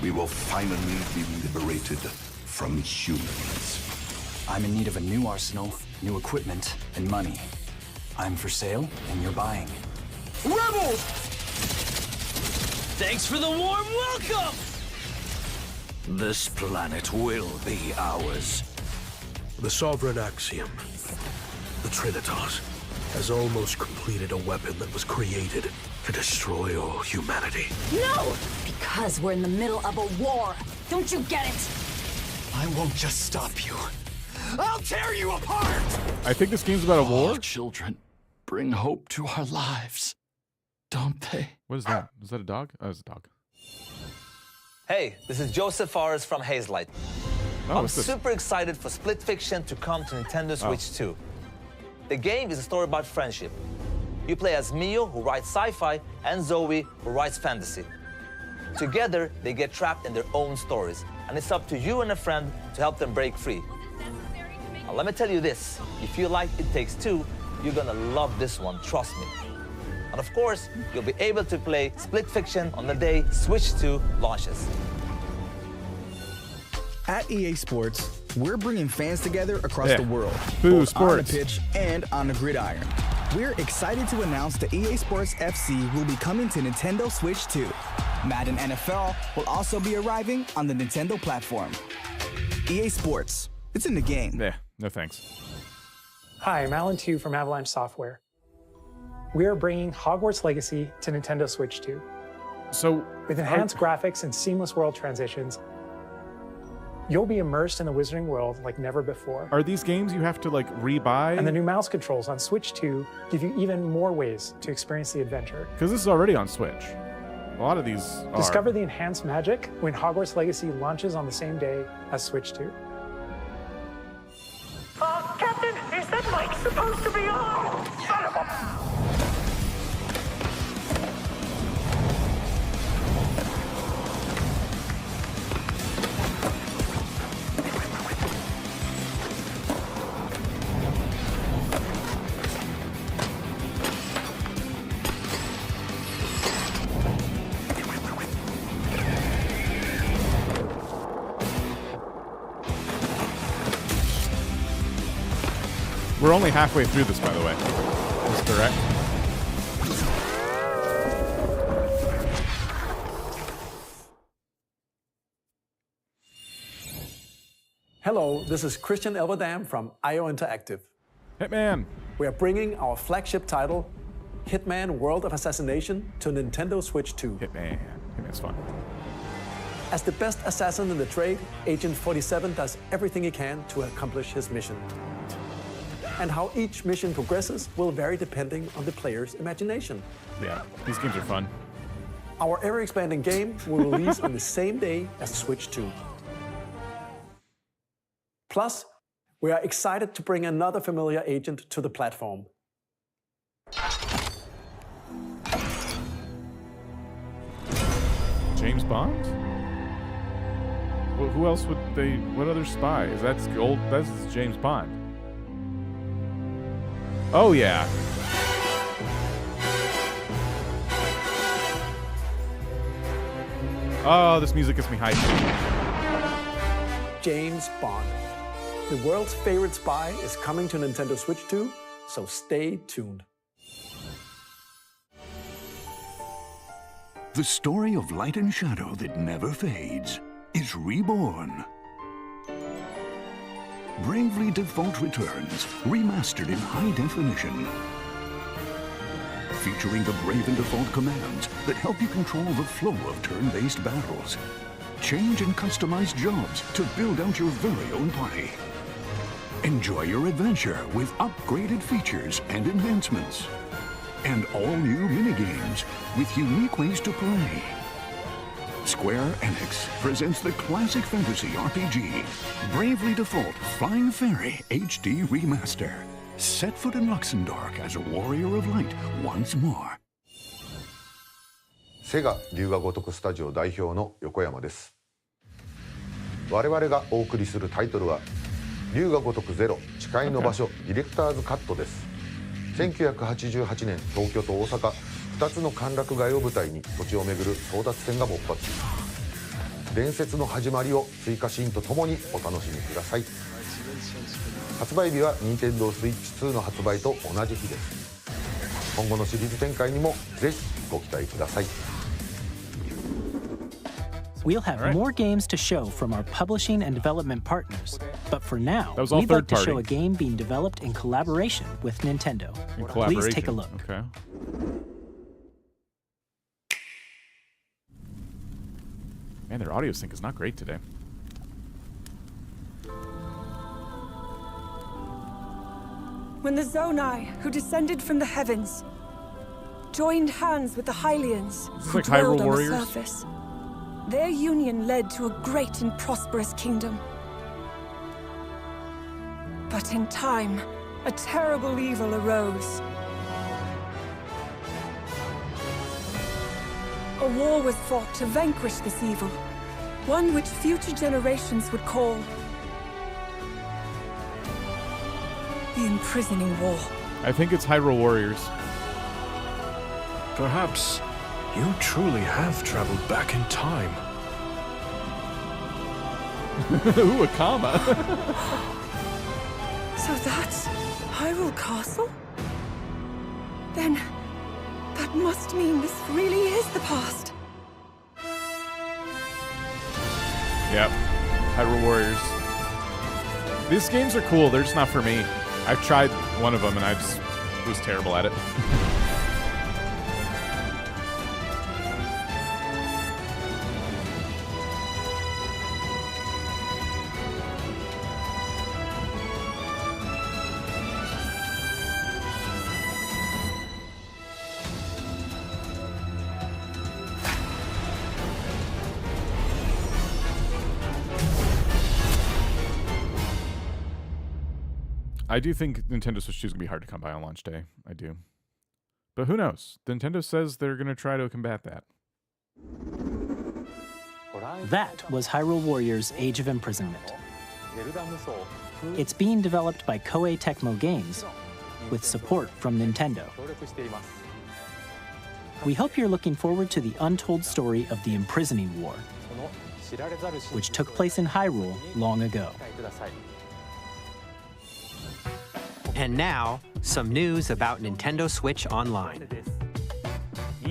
we will finally be liberated from humans. I'm in need of a new arsenal, new equipment, and money. I'm for sale, and you're buying. Rebels! Thanks for the warm welcome! This planet will be ours. The Sovereign Axiom, the Trinitas, has almost completed a weapon that was created to destroy all humanity. No! Because we're in the middle of a war. Don't you get it? I won't just stop you. I'll tear you apart! I think this game's about a war. Children bring hope to our lives, don't they? What is that? Is that a dog? Oh, it's a dog. Hey, this is Joseph Fares from Hazelight. I'm super excited for Split Fiction to come to Nintendo Switch 2. The game is a story about friendship. You play as Mio, who writes sci-fi, and Zoe, who writes fantasy. Together, they get trapped in their own stories, and it's up to you and a friend to help them break free. Now, let me tell you this, if you like It Takes Two, you're gonna love this one, trust me. And of course, you'll be able to play Split Fiction on the day Switch 2 launches. At EA Sports, we're bringing fans together across the world, Boo, both sports. on the pitch and on the gridiron. We're excited to announce that EA Sports FC will be coming to Nintendo Switch 2. Madden NFL will also be arriving on the Nintendo platform. EA Sports, it's in the game. Yeah, no thanks. Hi, I'm Alan Tu from Avalanche Software. We are bringing Hogwarts Legacy to Nintendo Switch 2. So, with enhanced graphics and seamless world transitions, you'll be immersed in the Wizarding World like never before. Are these games you have to like rebuy? And the new mouse controls on Switch 2 give you even more ways to experience the adventure. Because this is already on Switch. A lot of these are. Discover the enhanced magic when Hogwarts Legacy launches on the same day as Switch 2. Captain, is that mic supposed to be on? Son of a... We're only halfway through this, by the way. Is correct? Hello, this is Christian Elverdam from IO Interactive. Hitman. We are bringing our flagship title, Hitman World of Assassination, to Nintendo Switch 2. Hitman's fun. As the best assassin in the trade, Agent 47 does everything he can to accomplish his mission. And how each mission progresses will vary depending on the player's imagination. Yeah, these games are fun. Our ever-expanding game will release on the same day as Switch 2. Plus, we are excited to bring another familiar agent to the platform. James Bond? Well, who else would they... What other spy? That's James Bond. Oh, yeah. Oh, this music gets me hyped. James Bond. The world's favorite spy is coming to Nintendo Switch 2, so stay tuned. The story of light and shadow that never fades is reborn. Bravely Default returns, remastered in high definition. Featuring the Brave and Default commands that help you control the flow of turn-based battles. Change and customize jobs to build out your very own party. Enjoy your adventure with upgraded features and enhancements. and all-new minigames with unique ways to play. Square Enix presents the classic fantasy RPG, Bravely Default Flying Fairy HD Remaster. Set foot in Luxembourg as a warrior of light once more. セガ龍が如くスタジオ代表の横山です。我々がお送りするタイトルは龍が如くゼロ誓いの場所ディレクターズカットです。1988年東京と大阪2つの歓楽街を舞台に土地をめぐる争奪戦が勃発。伝説の始まりを追加シーンとともにお楽しみください。発売日は Nintendo Switch 2の発売と同じ日です。今後のシリーズ展開にもぜひご期待ください。We'll have more games to show from our publishing and development partners. But for now, That was all we'd like third to show party. a game being developed in collaboration with Nintendo. In Please take a collaboration, look. Okay. Man, their audio sync is not great today. When the Zonai, who descended from the heavens, joined hands with the Hylians, who like dwelled Hyrule on Warriors? the surface, their union led to a great and prosperous kingdom. But in time, a terrible evil arose. A war was fought to vanquish this evil, one which future generations would call the Imprisoning War. I think it's Hyrule Warriors. Perhaps you truly have traveled back in time. Ooh, a comma. So that's Hyrule Castle? Then that must mean this really is the past. Yep. Hyrule Warriors. These games are cool. They're just not for me. I've tried one of them and I just was terrible at it. I do think Nintendo Switch 2 is going to be hard to come by on launch day. I do. But who knows? Nintendo says they're going to try to combat that. That was Hyrule Warriors Age of Imprisonment. It's being developed by Koei Tecmo Games with support from Nintendo. We hope you're looking forward to the untold story of the Imprisoning War, which took place in Hyrule long ago. And now, some news about Nintendo Switch Online.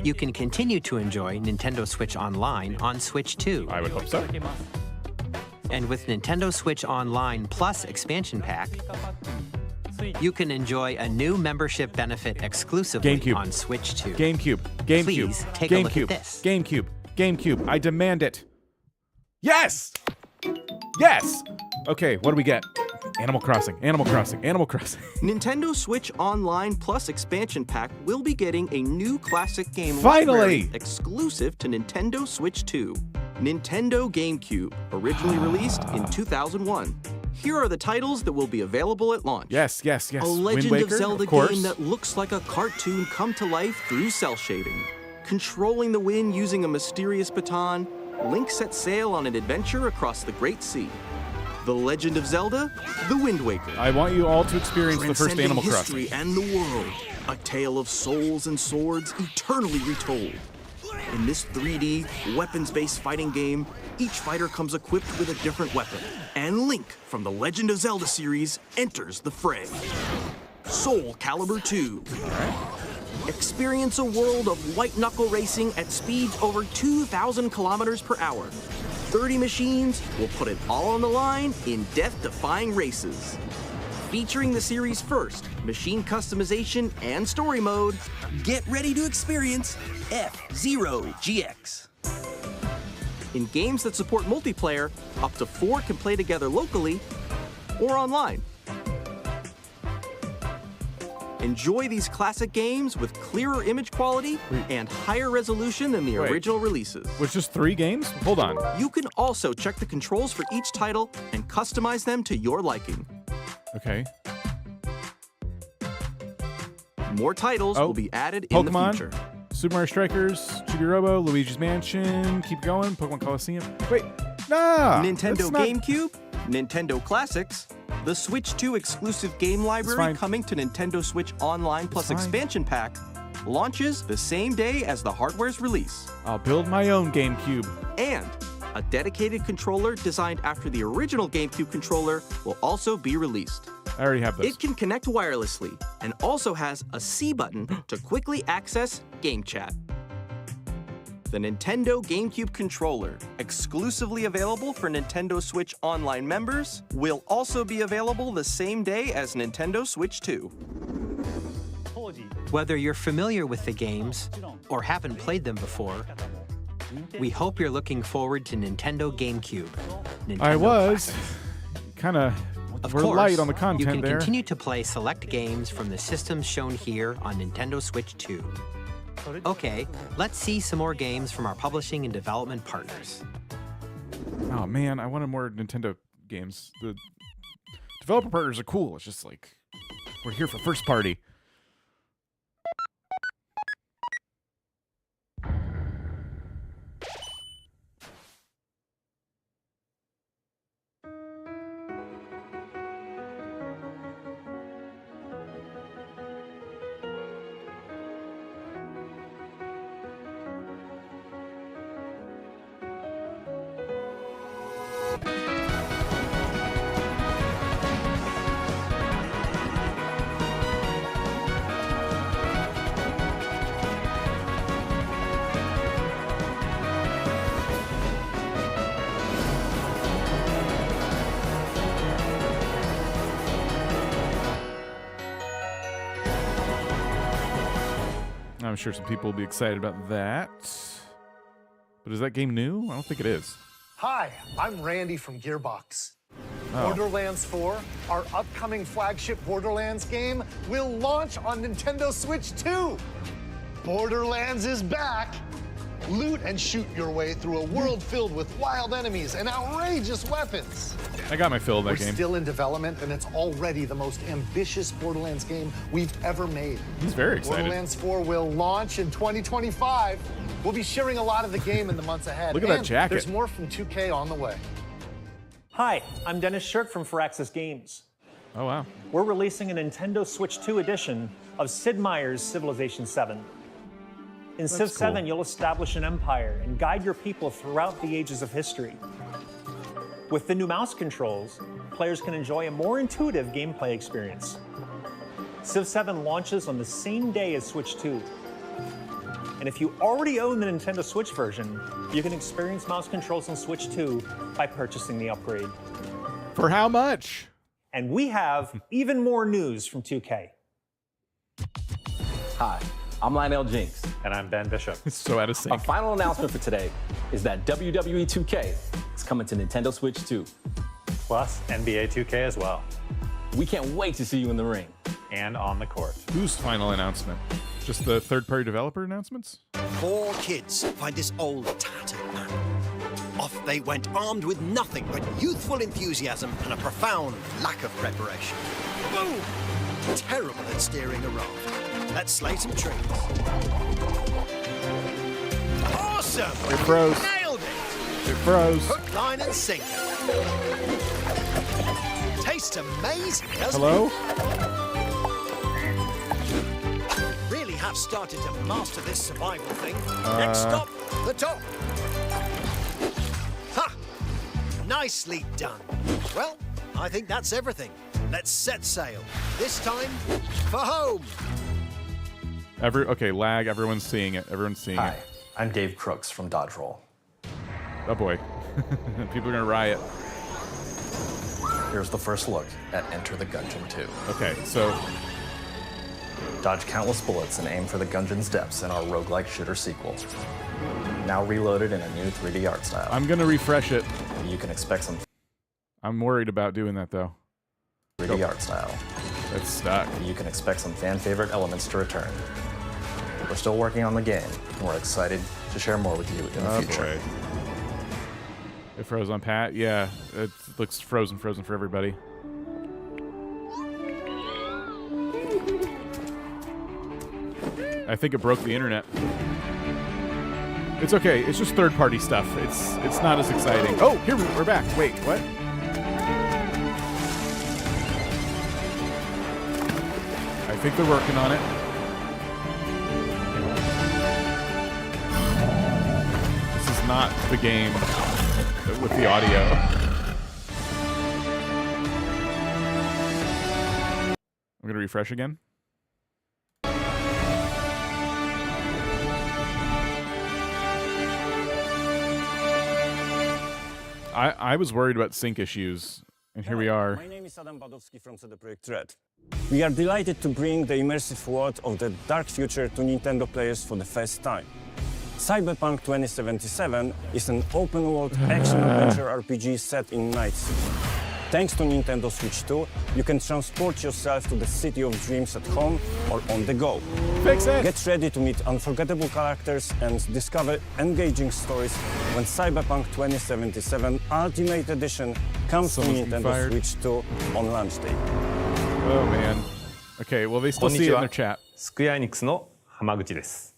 You can continue to enjoy Nintendo Switch Online on Switch 2. I would hope so. And with Nintendo Switch Online Plus Expansion Pack, you can enjoy a new membership benefit exclusively GameCube. on Switch 2. GameCube. Please take a look at this. GameCube. GameCube. I demand it. Yes! Yes! Okay, what do we get? Animal Crossing. Animal Crossing. Animal Crossing. Nintendo Switch Online Plus Expansion Pack will be getting a new classic game Finally! library exclusive to Nintendo Switch 2. Nintendo GameCube, originally released in 2001. Here are the titles that will be available at launch. Yes, yes, yes. A Wind Legend Waker, of Zelda of course. game that looks like a cartoon come to life through cell shading. Controlling the wind using a mysterious baton, Link sets sail on an adventure across the Great Sea. The Legend of Zelda, The Wind Waker. I want you all to experience the first Animal Crossing. History and the world. A tale of souls and swords eternally retold. In this 3D, weapons-based fighting game, each fighter comes equipped with a different weapon. And Link, from the Legend of Zelda series, enters the fray. Soul Calibur 2. Experience a world of white-knuckle racing at speeds over 2,000 kilometers per hour. 30 machines will put it all on the line in death-defying races. Featuring the series' first machine customization and story mode, get ready to experience F-Zero GX. In games that support multiplayer, up to 4 can play together locally or online. Enjoy these classic games with clearer image quality and higher resolution than the original releases. With just 3 games? Hold on. You can also check the controls for each title and customize them to your liking. Okay. More titles will be added Pokemon, in the future. Super Mario Strikers, Chibi Robo, Luigi's Mansion, keep going, Pokemon Coliseum. Wait, nah! Nintendo GameCube, Nintendo Classics, the Switch 2 exclusive game library coming to Nintendo Switch Online plus expansion pack launches the same day as the hardware's release. I'll build my own GameCube. And a dedicated controller designed after the original GameCube controller will also be released. I already have those. It can connect wirelessly and also has a C button to quickly access Game Chat. The Nintendo GameCube controller, exclusively available for Nintendo Switch Online members, will also be available the same day as Nintendo Switch 2. Whether you're familiar with the games or haven't played them before, we hope you're looking forward to Nintendo GameCube. I was. Kind of. We're light on the content you can there. continue to play select games from the systems shown here on Nintendo Switch 2. Okay, let's see some more games from our publishing and development partners. Oh man, I wanted more Nintendo games. The developer partners are cool. It's just like, we're here for first party. I'm sure some people will be excited about that. But is that game new? I don't think it is. Hi, I'm Randy from Gearbox. Oh. Borderlands 4, our upcoming flagship Borderlands game, will launch on Nintendo Switch 2. Borderlands is back. Loot and shoot your way through a world filled with wild enemies and outrageous weapons. I got my fill of that game. We're still in development, and it's already the most ambitious Borderlands game we've ever made. He's very excited. Borderlands 4 will launch in 2025. We'll be sharing a lot of the game in the months ahead. Look at that jacket. There's more from 2K on the way. Hi, I'm Dennis Shirk from Firaxis Games. Oh, wow. We're releasing a Nintendo Switch 2 edition of Sid Meier's Civilization 7. In Civ 7, you'll establish an empire and guide your people throughout the ages of history. With the new mouse controls, players can enjoy a more intuitive gameplay experience. Civ 7 launches on the same day as Switch 2. And if you already own the Nintendo Switch version, you can experience mouse controls on Switch 2 by purchasing the upgrade. For how much? And we have even more news from 2K. Hi, I'm Lionel Jinks. And I'm Ben Bishop. It's so out of sync. Our final announcement for today is that WWE 2K is coming to Nintendo Switch 2. Plus NBA 2K as well. We can't wait to see you in the ring. And on the court. Whose final announcement? Just the third-party developer announcements? 4 kids find this old tattered man. Off they went armed with nothing but youthful enthusiasm and a profound lack of preparation. Boom! Terrible at steering a raft. Let's slay some trees. Awesome! It froze. Nailed it! It froze. Hook, line, and sinker. Tastes amazing, doesn't Hello? it? Really have started to master this survival thing. Next stop, the top. Ha! Nicely done. Well, I think that's everything. Let's set sail. This time, for home. Okay, lag. Everyone's seeing it. Everyone's seeing Hi, it. I'm Dave Crooks from Dodge Roll. Oh boy. People are gonna riot. Here's the first look at Enter the Gungeon 2. Okay, so dodge countless bullets and aim for the Gungeon's depths in our roguelike shooter sequel. Now reloaded in a new 3D art style. I'm gonna refresh it. You can expect some. I'm worried about doing that though. 3D art style. That's stuck. You can expect some fan favorite elements to return. We're still working on the game, and we're excited to share more with you in the future. Boy. It froze on Pat. Yeah, it looks frozen for everybody. I think it broke the internet. It's okay. It's just third-party stuff. It's not as exciting. Oh, here we're back. Wait, what? I think they're working on it. This is not the game with the audio. I'm gonna refresh again. I was worried about sync issues, and here we are. My name is Adam Badowski from CD Projekt Red. We are delighted to bring the immersive world of the dark future to Nintendo players for the first time. Cyberpunk 2077 is an open-world action-adventure RPG set in Night City. Thanks to Nintendo Switch 2, you can transport yourself to the city of dreams at home or on the go. Fix it! Get ready to meet unforgettable characters and discover engaging stories when Cyberpunk 2077 Ultimate Edition comes to Nintendo Switch 2 on launch day. Oh man. Okay, well they still see it in their chat. スクエアエニックスの浜口です。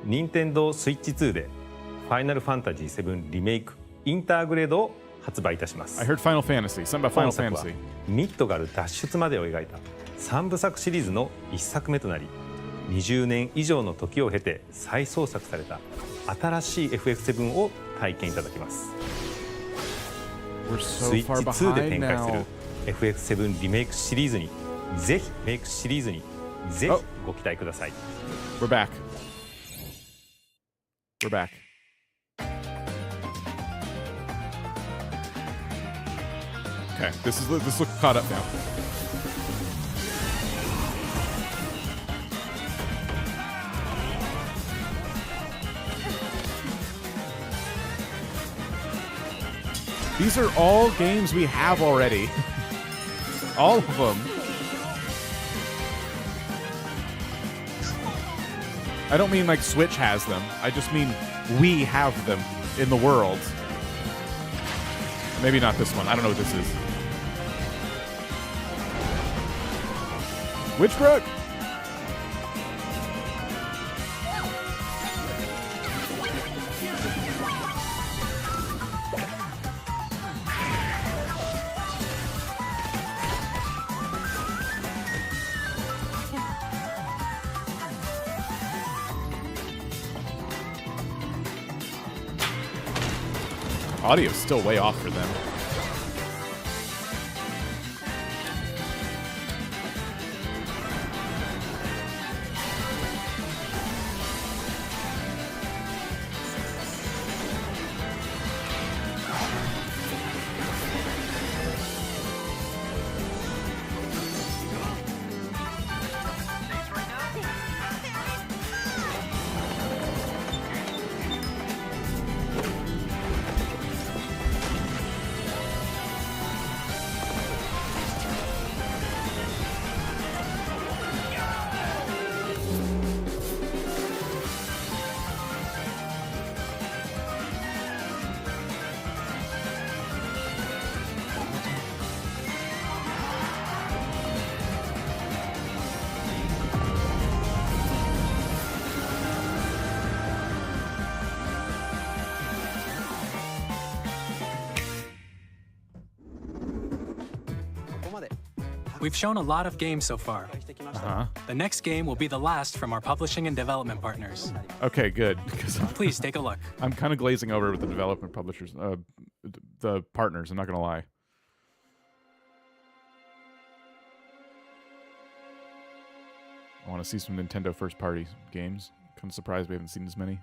Nintendo Switch 2でファイナルファンタジー7リメイクインターグレードを発売いたします。 I heard Final Fantasy. Something about Final 本作は Fantasy. ミッドガル脱出までを描いた3部作シリーズの1作目となり、20年以上の時を経て再創作された新しい FF7 を体験いただきます。We're so スイッ far チ2で behind 展開する now. FF7 リメイクシリーズにぜひご期待ください。We're back. We're back. Okay, this looks caught up now. These are all games we have already. All of them. I don't mean like Switch has them. I just mean we have them in the world. Maybe not this one. I don't know what this is. Witchbrook! Audio's still way off for them. We've shown a lot of games so far. The next game will be the last from our publishing and development partners. Okay, good. Because Please take a look. I'm kind of glazing over with the development publishers, the partners. I'm not gonna lie. I want to see some Nintendo first-party games. Kind of surprised we haven't seen as many.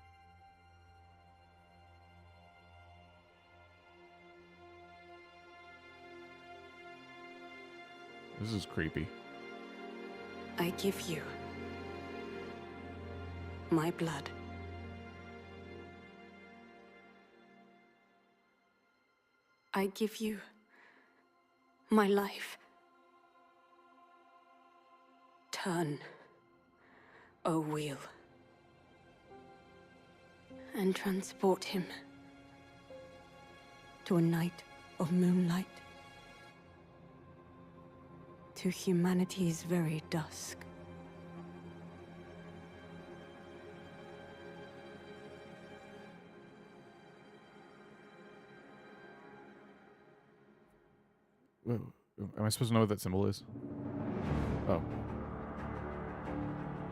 This is creepy. I give you my blood. I give you my life. Turn, O wheel, and transport him to a night of moonlight, to humanity's very dusk. Whoa. Am I supposed to know what that symbol is? Oh.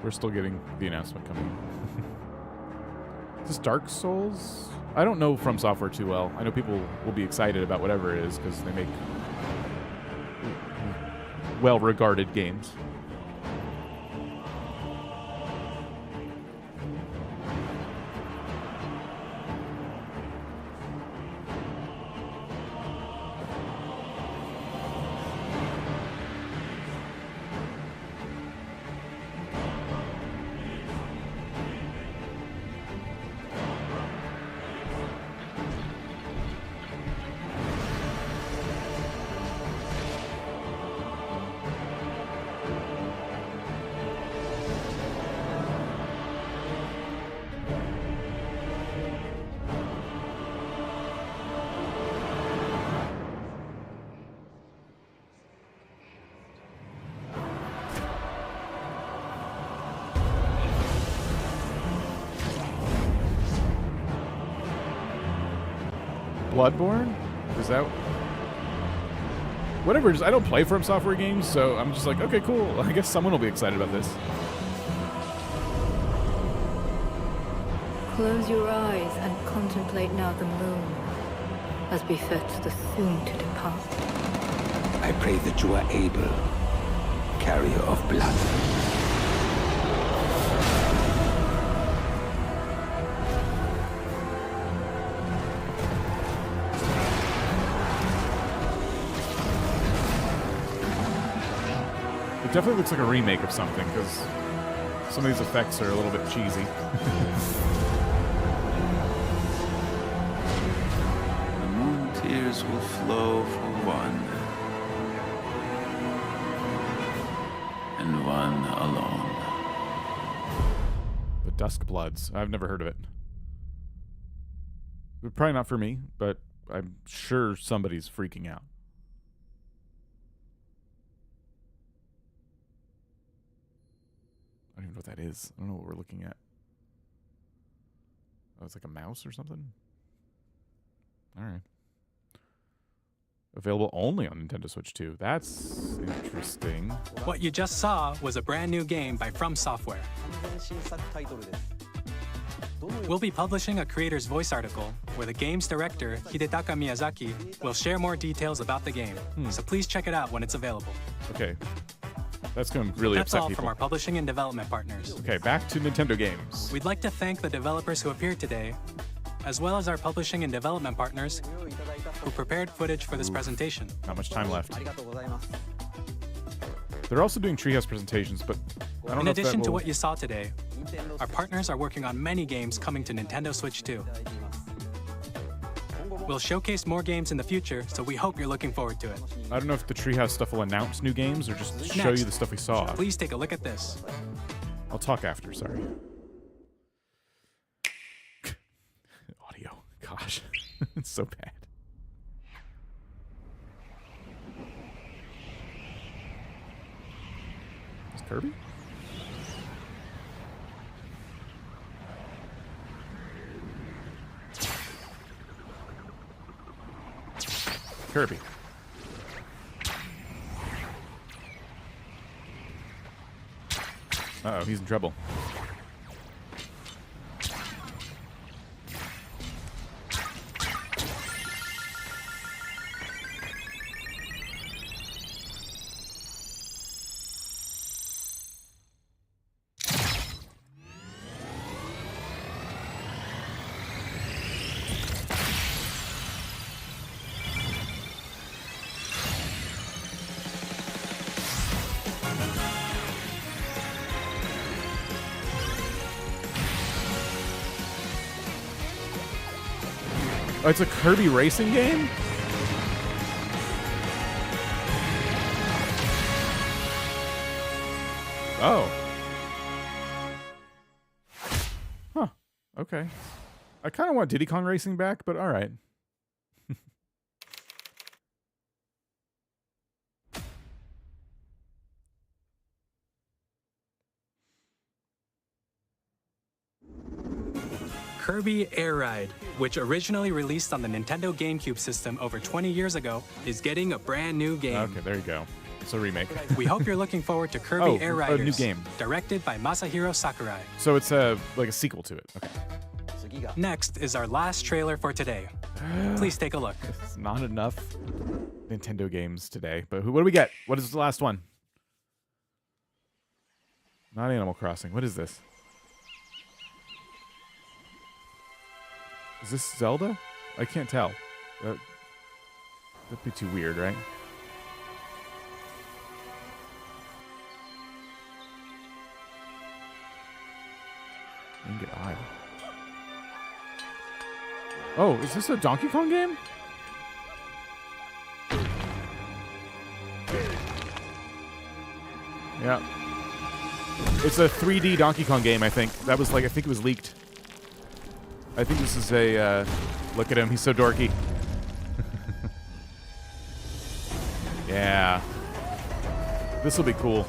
We're still getting the announcement coming. Is this Dark Souls? I don't know FromSoftware too well. I know people will be excited about whatever it is because they make well-regarded games. Bloodborne? Is that... Whatever, I don't play FromSoftware games, so I'm just like, okay, cool. I guess someone will be excited about this. Close your eyes and contemplate now the moon, as befits the soon to depart. I pray that you are able, carrier of blood. It definitely looks like a remake of something, because some of these effects are a little bit cheesy. The moon tears will flow for one, and one alone. The Dusk Bloods. I've never heard of it. Probably not for me, but I'm sure somebody's freaking out. I don't even know what that is. I don't know what we're looking at. Oh, it's like a mouse or something? Alright. Available only on Nintendo Switch 2. That's interesting. What you just saw was a brand new game by FromSoftware. We'll be publishing a creator's voice article where the game's director, Hidetaka Miyazaki, will share more details about the game. So please check it out when it's available. Okay. That's going to really That's upset all people. from our publishing and development partners. Okay, back to Nintendo games. We'd like to thank the developers who appeared today, as well as our publishing and development partners who prepared footage for this presentation. Not much time left. They're also doing Treehouse presentations, but I don't In know if that addition to will... what you saw today, our partners are working on many games coming to Nintendo Switch 2. We'll showcase more games in the future, so we hope you're looking forward to it. I don't know if the Treehouse stuff will announce new games or just show you the stuff we saw. Please take a look at this. I'll talk after, sorry. Audio. Gosh. It's so bad. Is Kirby? Kirby. Uh-oh, he's in trouble. Oh, it's a Kirby racing game? Oh. Huh. Okay. I kind of want Diddy Kong Racing back, but all right. Kirby Air Ride, which originally released on the Nintendo GameCube system over 20 years ago, is getting a brand new game. Okay, there you go. It's a remake. We hope you're looking forward to Kirby Air Riders. A new game. Directed by Masahiro Sakurai. So it's like a sequel to it. Okay. Next is our last trailer for today. Please take a look. It's not enough Nintendo games today, but what do we get? What is the last one? Not Animal Crossing. What is this? Is this Zelda? I can't tell. That'd be too weird, right? Ingot Isle. Oh, is this a Donkey Kong game? Yeah. It's a 3D Donkey Kong game, I think. That was I think it was leaked. I think this is a, look at him, he's so dorky. Yeah. This will be cool.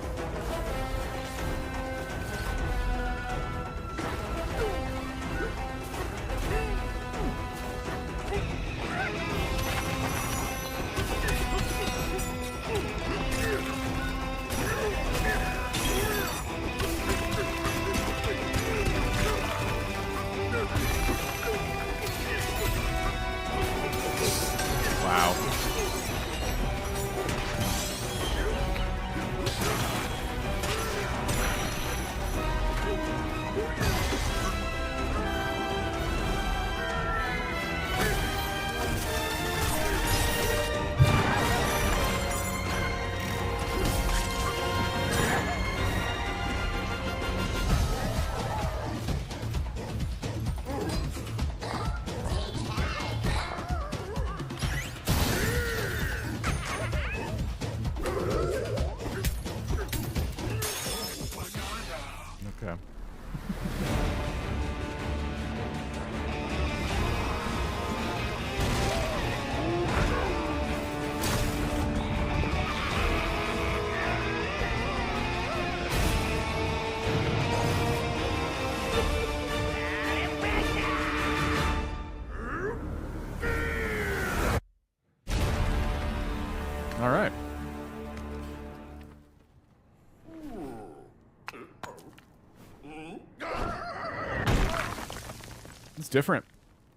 All right. It's different.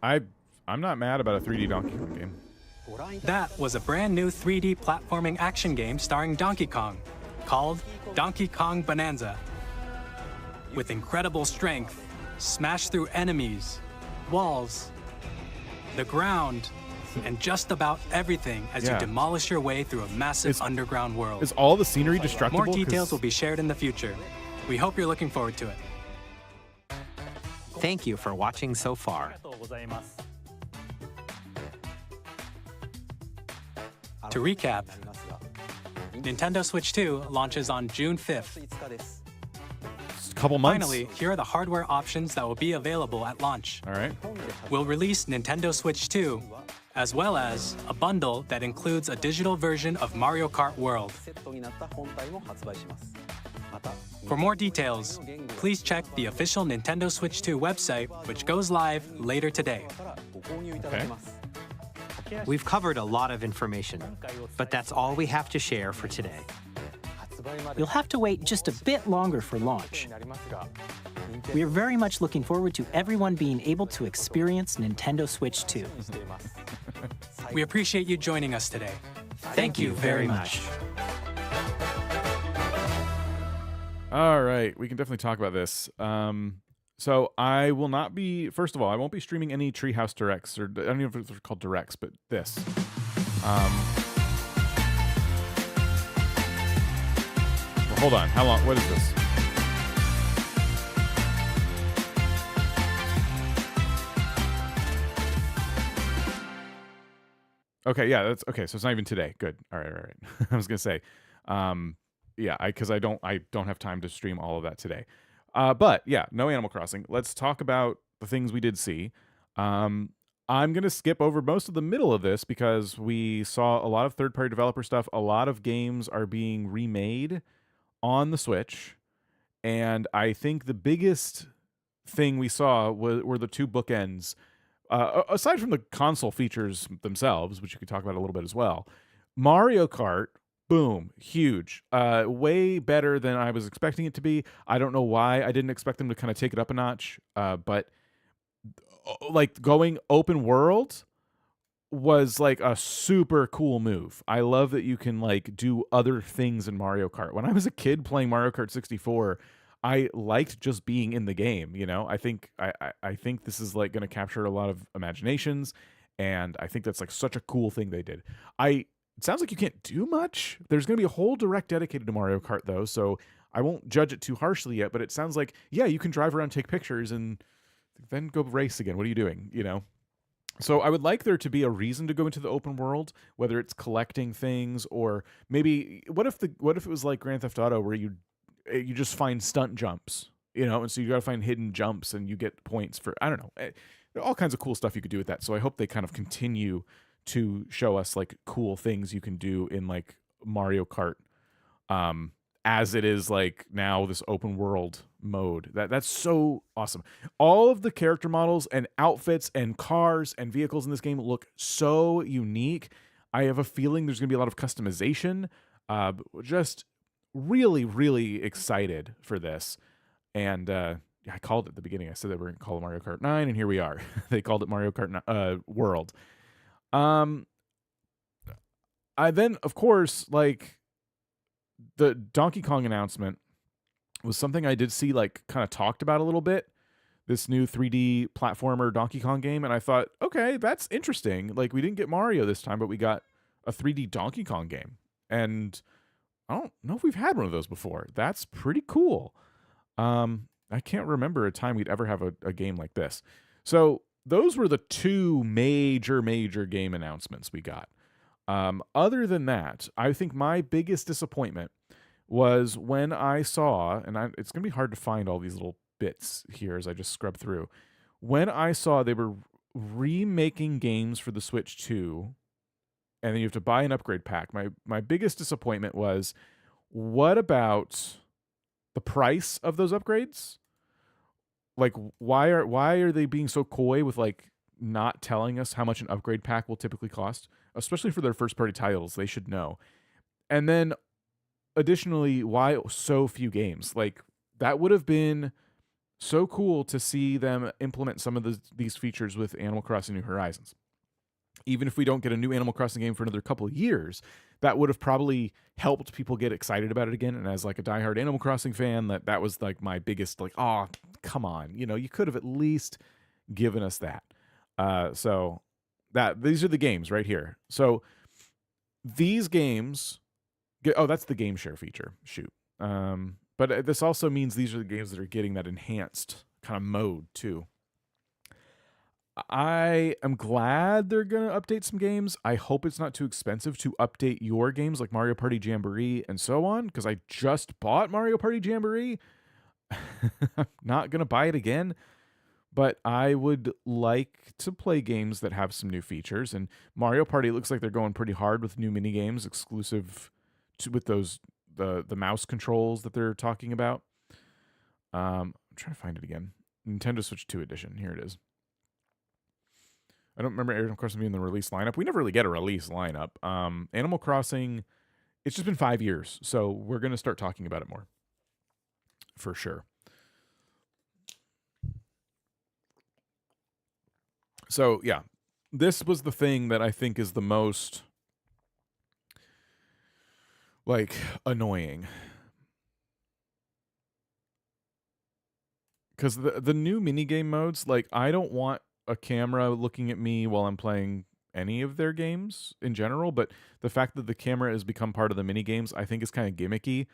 I'm not mad about a 3D Donkey Kong game. That was a brand new 3D platforming action game starring Donkey Kong, called Donkey Kong Bonanza. With incredible strength, smash through enemies, walls, the ground, and just about everything as you demolish your way through a massive underground world. Is all the scenery destructible? More details will be shared in the future. We hope you're looking forward to it. Thank you for watching so far. To recap, Nintendo Switch 2 launches on June 5th. Just a couple months. Finally, here are the hardware options that will be available at launch. All right. We'll release Nintendo Switch 2, as well as a bundle that includes a digital version of Mario Kart World. For more details, please check the official Nintendo Switch 2 website, which goes live later today. Okay. We've covered a lot of information, but that's all we have to share for today. You'll have to wait just a bit longer for launch. We are very much looking forward to everyone being able to experience Nintendo Switch 2. We appreciate you joining us today. Thank you very much. All right, we can definitely talk about this. So I will not be, first of all, I won't be streaming any Treehouse Directs, or I don't know if it's called Directs, but this. Well, hold on, how long, what is this? Okay, yeah, that's okay. So it's not even today. Good. All right. I was gonna say, yeah, because I don't have time to stream all of that today. But yeah, no Animal Crossing. Let's talk about the things we did see. I'm going to skip over most of the middle of this because we saw a lot of third-party developer stuff. A lot of games are being remade on the Switch. And I think the biggest thing we saw were the two bookends. Aside from the console features themselves, which you could talk about a little bit as well, Mario Kart, boom, huge. Way better than I was expecting it to be. I don't know why I didn't expect them to kind of take it up a notch, but like going open world was like a super cool move. I love that you can like do other things in Mario Kart. When I was a kid playing Mario Kart 64, I liked just being in the game, you know? I think this is like going to capture a lot of imaginations, and I think that's like such a cool thing they did. It sounds like you can't do much. There's going to be a whole direct dedicated to Mario Kart though, so I won't judge it too harshly yet, but it sounds like, yeah, you can drive around, take pictures, and then go race again. What are you doing, you know? So I would like there to be a reason to go into the open world, whether it's collecting things or maybe what if it was like Grand Theft Auto where you just find stunt jumps, you know, and so you got to find hidden jumps and you get points for, I don't know, all kinds of cool stuff you could do with that. So I hope they kind of continue to show us like cool things you can do in like Mario Kart, as it is like now this open world mode. That's so awesome. All of the character models and outfits and cars and vehicles in this game look so unique. I have a feeling there's gonna be a lot of customization. Just really, really excited for this. And I called it at the beginning. I said that we're gonna call it Mario Kart 9, and here we are. They called it Mario Kart World. I then, of course, like the Donkey Kong announcement was something I did see like kind of talked about a little bit, this new 3D platformer Donkey Kong game. And I thought, okay, that's interesting. Like we didn't get Mario this time, but we got a 3D Donkey Kong game. And I don't know if we've had one of those before. That's pretty cool. I can't remember a time we'd ever have a game like this. So those were the two major game announcements we got. Other than that, I think my biggest disappointment was when I saw, and it's going to be hard to find all these little bits here as I just scrub through, when I saw they were remaking games for the Switch 2, and then you have to buy an upgrade pack. My biggest disappointment was, what about the price of those upgrades? Like, why are they being so coy with like not telling us how much an upgrade pack will typically cost? Especially for their first-party titles, they should know. And then, additionally, why so few games? Like, that would have been so cool to see them implement some of these features with Animal Crossing New Horizons. Even if we don't get a new Animal Crossing game for another couple of years, that would have probably helped people get excited about it again. And as like a diehard Animal Crossing fan, that was like my biggest, like, oh, come on. You know, you could have at least given us that. So these are the games right here. So these games that's the game share feature. Shoot. But this also means these are the games that are getting that enhanced kind of mode too. I am glad they're going to update some games. I hope it's not too expensive to update your games like Mario Party Jamboree and so on, because I just bought Mario Party Jamboree. I'm not going to buy it again, but I would like to play games that have some new features. And Mario Party looks like they're going pretty hard with new mini games exclusive with those the mouse controls that they're talking about. I'm trying to find it again. Nintendo Switch 2 edition. Here it is. I don't remember Animal Crossing being in the release lineup. We never really get a release lineup. Animal Crossing, it's just been 5 years, so we're going to start talking about it more. For sure. So, yeah. This was the thing that I think is the most, like, annoying. Because the new minigame modes, like, I don't want a camera looking at me while I'm playing any of their games in general, but the fact that the camera has become part of the mini games, I think is kind of gimmicky.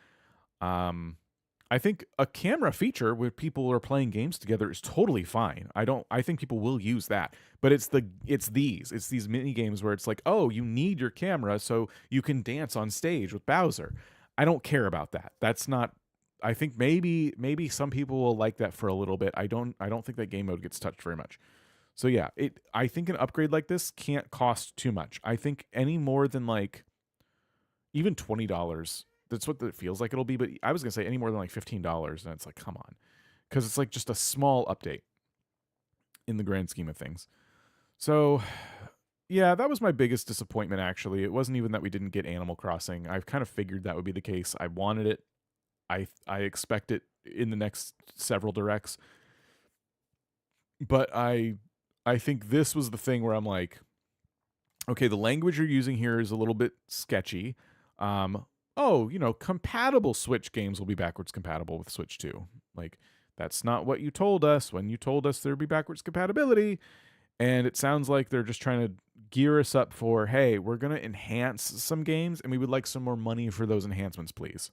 I think a camera feature where people are playing games together is totally fine. I think people will use that, but it's these mini games where it's like, oh, you need your camera so you can dance on stage with Bowser. I don't care about that. That's not. I think maybe some people will like that for a little bit. I don't think that game mode gets touched very much. So yeah, I think an upgrade like this can't cost too much. I think any more than like even $20, that's what it feels like it'll be. But I was gonna say any more than like $15, and it's like, come on, because it's like just a small update in the grand scheme of things. So yeah, that was my biggest disappointment. Actually, it wasn't even that we didn't get Animal Crossing. I kind of figured that would be the case. I wanted it. I expect it in the next several directs. But I think this was the thing where I'm like, okay, the language you're using here is a little bit sketchy. Compatible Switch games will be backwards compatible with Switch 2. Like, that's not what you told us when you told us there'd be backwards compatibility. And it sounds like they're just trying to gear us up for, hey, we're going to enhance some games, and we would like some more money for those enhancements, please.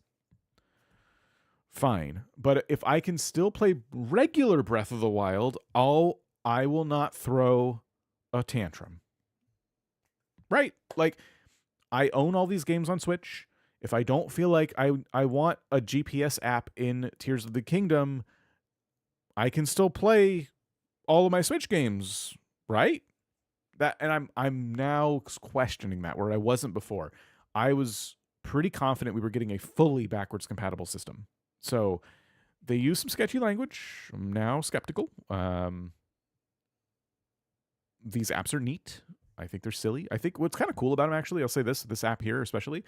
Fine. But if I can still play regular Breath of the Wild, I will not throw a tantrum. Right? Like, I own all these games on Switch. If I don't feel like I want a GPS app in Tears of the Kingdom, I can still play all of my Switch games, right? I'm now questioning that, where I wasn't before. I was pretty confident we were getting a fully backwards compatible system. So they use some sketchy language. I'm now skeptical. These apps are neat. I think they're silly. I think what's kind of cool about them, actually, I'll say this app here especially,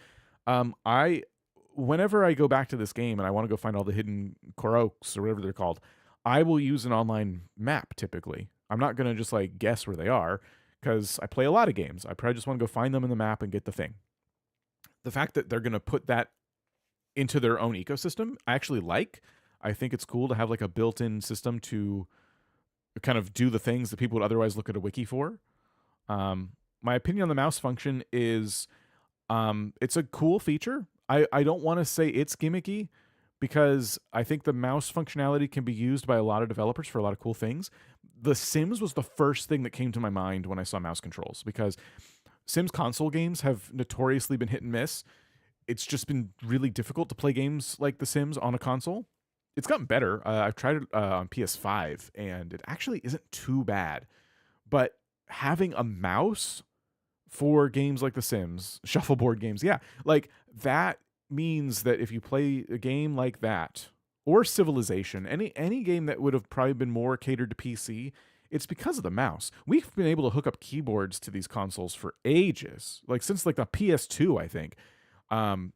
whenever I go back to this game and I want to go find all the hidden Koroks or whatever they're called, I will use an online map typically. I'm not going to just like guess where they are, because I play a lot of games. I probably just want to go find them in the map and get the thing. The fact that they're going to put that into their own ecosystem, I actually like. I think it's cool to have like a built-in system to kind of do the things that people would otherwise look at a wiki for. My opinion on the mouse function is it's a cool feature. I don't want to say it's gimmicky, because I think the mouse functionality can be used by a lot of developers for a lot of cool things. The Sims was the first thing that came to my mind when I saw mouse controls, because Sims console games have notoriously been hit and miss. It's just been really difficult to play games like The Sims on a console. It's gotten better. I've tried it on PS5, and it actually isn't too bad. But having a mouse for games like The Sims, shuffleboard games, yeah, like that means that if you play a game like that, or Civilization, any game that would have probably been more catered to PC, it's because of the mouse. We've been able to hook up keyboards to these consoles for ages, like since like the PS2, I think.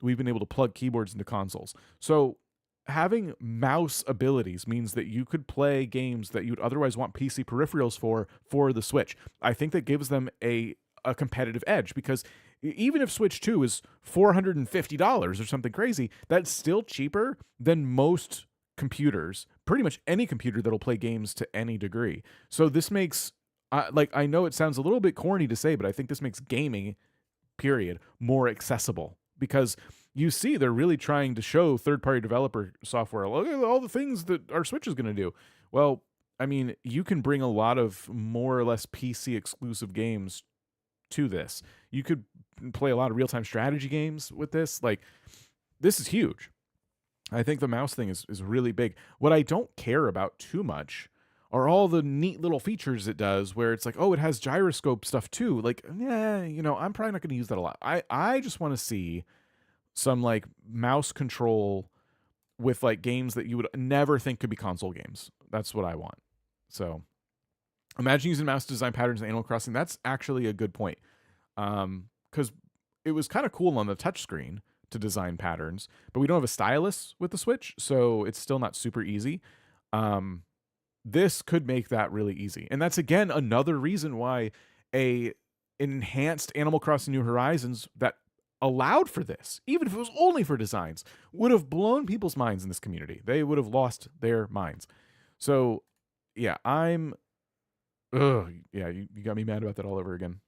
We've been able to plug keyboards into consoles. So having mouse abilities means that you could play games that you'd otherwise want PC peripherals for the Switch. I think that gives them a competitive edge, because even if Switch 2 is $450 or something crazy, that's still cheaper than most computers, pretty much any computer that'll play games to any degree. So this makes, I know it sounds a little bit corny to say, but I think this makes gaming, period, more accessible, because you see they're really trying to show third-party developer software, look at all the things that our Switch is going to do. Well, I mean, you can bring a lot of more or less PC exclusive games to this. You could play a lot of real-time strategy games with this. Like, this is huge. I think the mouse thing is really big. What I don't care about too much are all the neat little features it does, where it's like, oh, it has gyroscope stuff too. Like, I'm probably not going to use that a lot. I just want to see some like mouse control with like games that you would never think could be console games. That's what I want. So imagine using mouse design patterns in Animal Crossing. That's actually a good point. Because it was kind of cool on the touchscreen to design patterns, but we don't have a stylus with the Switch, so it's still not super easy. This could make that really easy. And that's, again, another reason why an enhanced Animal Crossing New Horizons that allowed for this, even if it was only for designs, would have blown people's minds in this community. They would have lost their minds. So, yeah, you got me mad about that all over again.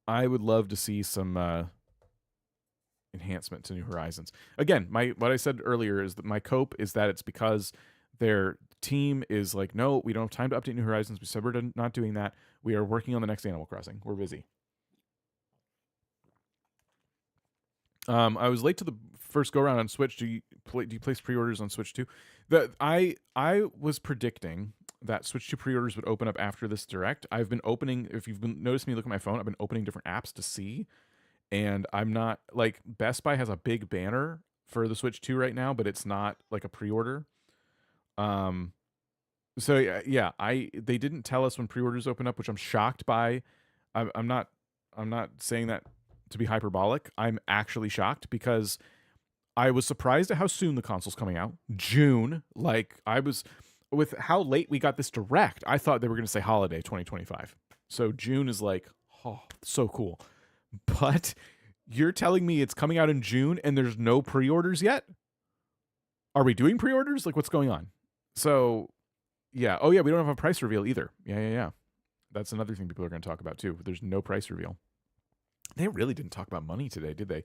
I would love to see some enhancement to New Horizons. Again, what I said earlier is that my cope is that it's because their team is like, no, we don't have time to update New Horizons. We said we're not doing that. We are working on the next Animal Crossing. We're busy. I was late to the first go around on Switch. Do you place pre-orders on Switch 2? I was predicting that Switch 2 pre-orders would open up after this direct. I've been opening, if you've been noticed me look at my phone, I've been opening different apps to see, and I'm not like, Best Buy has a big banner for the Switch 2 right now, but it's not like a pre-order. So yeah, they didn't tell us when pre-orders open up, which I'm shocked by. I'm not saying that to be hyperbolic. I'm actually shocked because I was surprised at how soon the console's coming out. June, like I was with how late we got this direct. I thought they were going to say holiday 2025. So June is like, oh, so cool. But you're telling me it's coming out in June and there's no pre-orders yet? Are we doing pre-orders? Like, what's going on? So yeah. Oh yeah, we don't have a price reveal either. Yeah. That's another thing people are going to talk about too. There's no price reveal. They really didn't talk about money today, did they?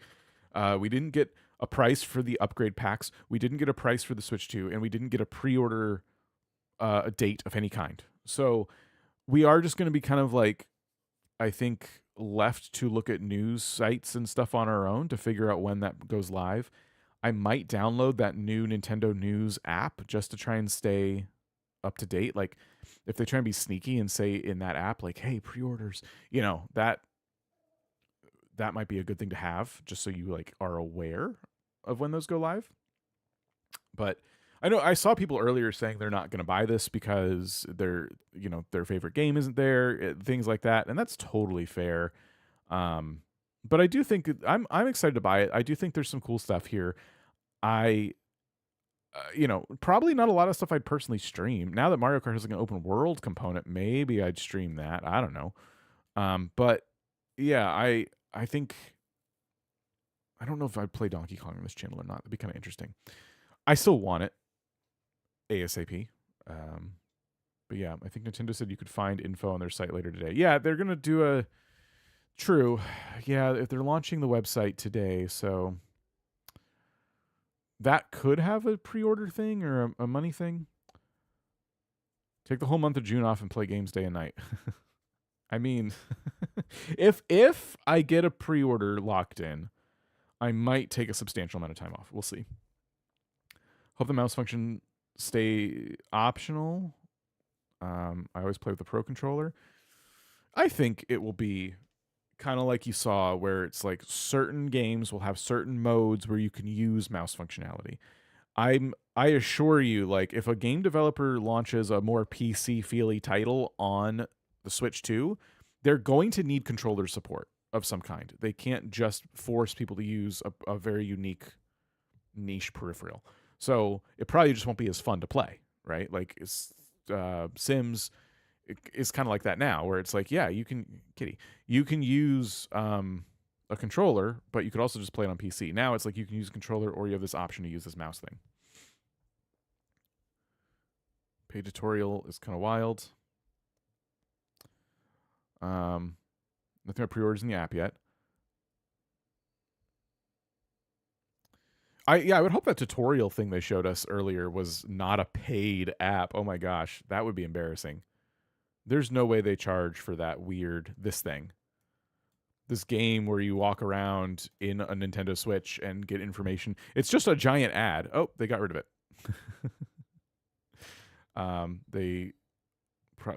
We didn't get a price for the upgrade packs. We didn't get a price for the Switch 2, and we didn't get a pre-order a date of any kind. So we are just going to be kind of like, I think, left to look at news sites and stuff on our own to figure out when that goes live. I might download that new Nintendo News app just to try and stay up to date. Like, if they try and be sneaky and say in that app, like, hey, pre-orders, that might be a good thing to have, just so you like are aware of when those go live. But I know I saw people earlier saying they're not going to buy this because their favorite game isn't there, things like that, and that's totally fair. But I do think I'm excited to buy it. I do think there's some cool stuff here. Probably not a lot of stuff I'd personally stream. Now that Mario Kart has like an open world component, maybe I'd stream that. I don't know. But yeah, I think, I don't know if I'd play Donkey Kong on this channel or not. That'd be kind of interesting. I still want it ASAP. But yeah, I think Nintendo said you could find info on their site later today. Yeah, they're going to do true. Yeah, if they're launching the website today, so that could have a pre-order thing or a money thing. Take the whole month of June off and play games day and night. I mean, if I get a pre-order locked in, I might take a substantial amount of time off. We'll see. Hope the mouse function stay optional. I always play with the Pro Controller. I think it will be kind of like you saw, where it's like certain games will have certain modes where you can use mouse functionality. I assure you, like, if a game developer launches a more PC-feely title on the Switch 2, they're going to need controller support of some kind. They can't just force people to use a very unique niche peripheral. So it probably just won't be as fun to play, right? Like Sims is kind of like that now, where it's like, yeah, you can use a controller, but you could also just play it on PC. Now it's like you can use a controller, or you have this option to use this mouse thing. Paid tutorial is kind of wild. Nothing about pre-orders in the app yet. I would hope that tutorial thing they showed us earlier was not a paid app. Oh my gosh, that would be embarrassing. There's no way they charge for that this game where you walk around in a Nintendo Switch and get information. It's just a giant ad. Oh, they got rid of it.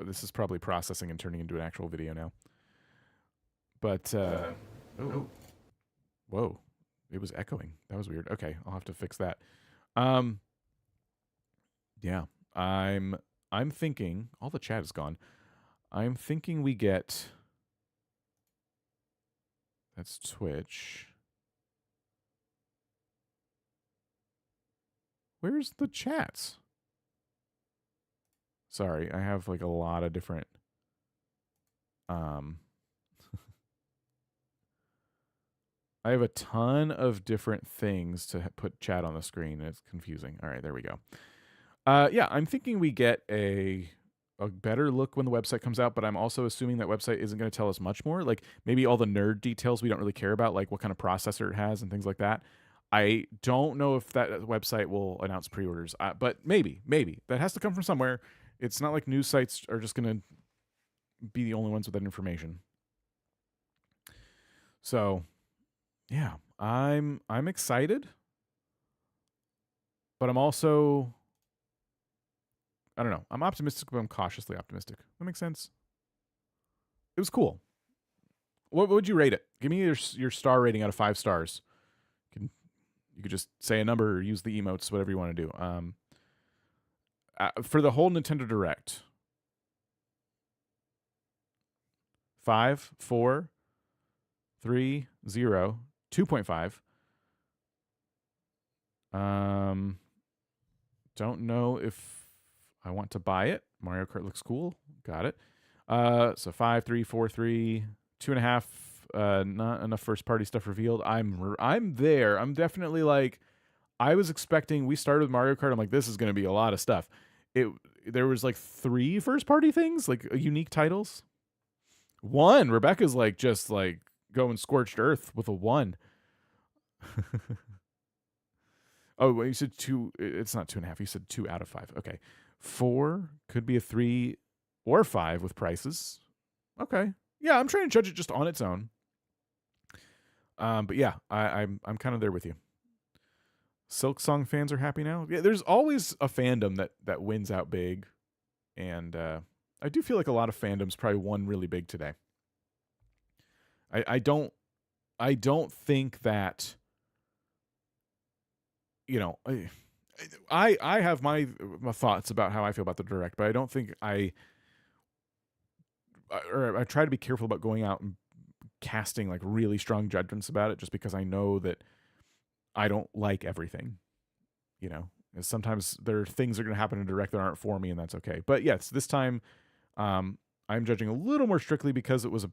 This is probably processing and turning into an actual video now. But whoa, it was echoing. That was weird. Okay, I'll have to fix that. Yeah, I'm thinking, all the chat is gone. I'm thinking we get, that's Twitch. Where's the chats? Sorry, I have like a lot of different I have a ton of different things to put chat on the screen, and it's confusing. All right, there we go. Yeah, I'm thinking we get a better look when the website comes out, but I'm also assuming that website isn't going to tell us much more. Like maybe all the nerd details we don't really care about, like what kind of processor it has and things like that. I don't know if that website will announce pre-orders, but maybe. That has to come from somewhere. It's not like news sites are just going to be the only ones with that information. So, yeah, I'm excited, but I'm also, I don't know. I'm optimistic, but I'm cautiously optimistic. That makes sense. It was cool. What would you rate it? Give me your star rating out of 5 stars. You could just say a number or use the emotes, whatever you want to do. For the whole Nintendo Direct, 5, 4, 3, 0, 2.5. Don't know if I want to buy it. Mario Kart looks cool. Got it. So 5, 3, 4, 3, 2.5. Not enough first party stuff revealed. I'm there. I'm definitely like, I was expecting, we started with Mario Kart. I'm like, this is going to be a lot of stuff. There was like 3 first party things, like unique titles. 1. Rebecca's like just like going scorched earth with a 1. Oh, well, you said 2. It's not 2.5. You said 2 out of 5. Okay. 4 could be a 3 or 5 with prices. Okay. Yeah, I'm trying to judge it just on its own. But yeah, I'm kind of there with you. Silk Song fans are happy now. Yeah, there's always a fandom that wins out big, and I do feel like a lot of fandoms probably won really big today. I don't think that, you know, I have my thoughts about how I feel about the Direct, but I don't think I try to be careful about going out and casting like really strong judgments about it, just because I know that I don't like everything, you know. Sometimes there are things that are going to happen in Direct that aren't for me, and that's okay. But yes, this time I'm judging a little more strictly because it was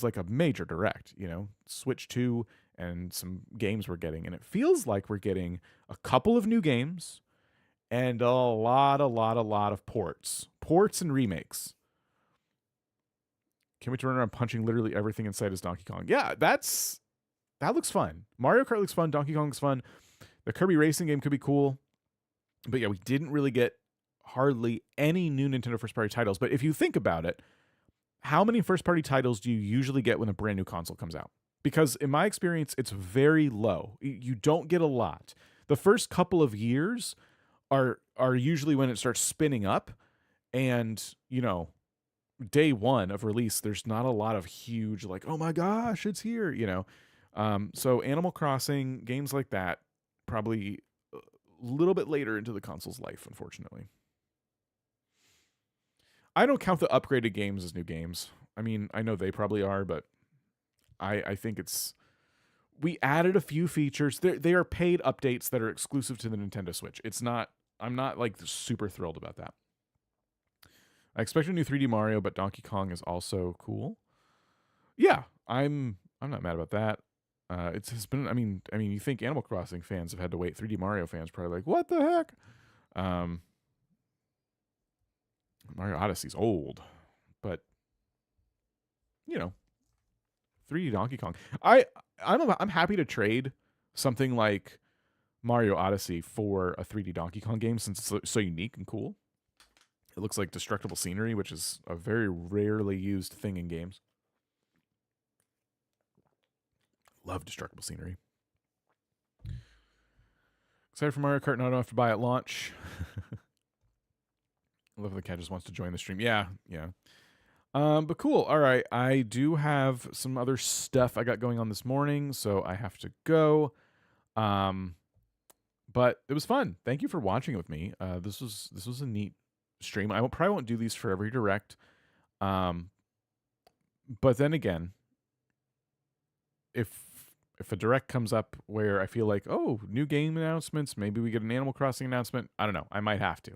like a major Direct, you know, Switch 2 and some games we're getting. And it feels like we're getting a couple of new games and a lot of ports and remakes. Can't wait to run around punching literally everything inside as Donkey Kong. Yeah, that looks fun. Mario Kart looks fun. Donkey Kong looks fun. The Kirby racing game could be cool. But yeah, we didn't really get hardly any new Nintendo first-party titles. But if you think about it, how many first-party titles do you usually get when a brand new console comes out? Because in my experience, it's very low. You don't get a lot. The first couple of years are usually when it starts spinning up. And, you know, day one of release, there's not a lot of huge, like, oh my gosh, it's here, you know. So Animal Crossing, games like that, probably a little bit later into the console's life, unfortunately. I don't count the upgraded games as new games. I mean, I know they probably are, but I think we added a few features. They are paid updates that are exclusive to the Nintendo Switch. I'm not like super thrilled about that. I expect a new 3D Mario, but Donkey Kong is also cool. Yeah, I'm not mad about that. It's been, I mean, you think Animal Crossing fans have had to wait. 3D Mario fans probably like, what the heck? Mario Odyssey's old, but you know, 3D Donkey Kong. I'm happy to trade something like Mario Odyssey for a 3D Donkey Kong game, since it's so unique and cool. It looks like destructible scenery, which is a very rarely used thing in games. Love destructible scenery. Excited for Mario Kart, not enough to buy at launch. I love the cat just wants to join the stream. Yeah. But cool. All right. I do have some other stuff I got going on this morning, so I have to go. But it was fun. Thank you for watching with me. This was a neat stream. I probably won't do these for every Direct. But then again, if a Direct comes up where I feel like, oh, new game announcements, maybe we get an Animal Crossing announcement. I don't know. I might have to.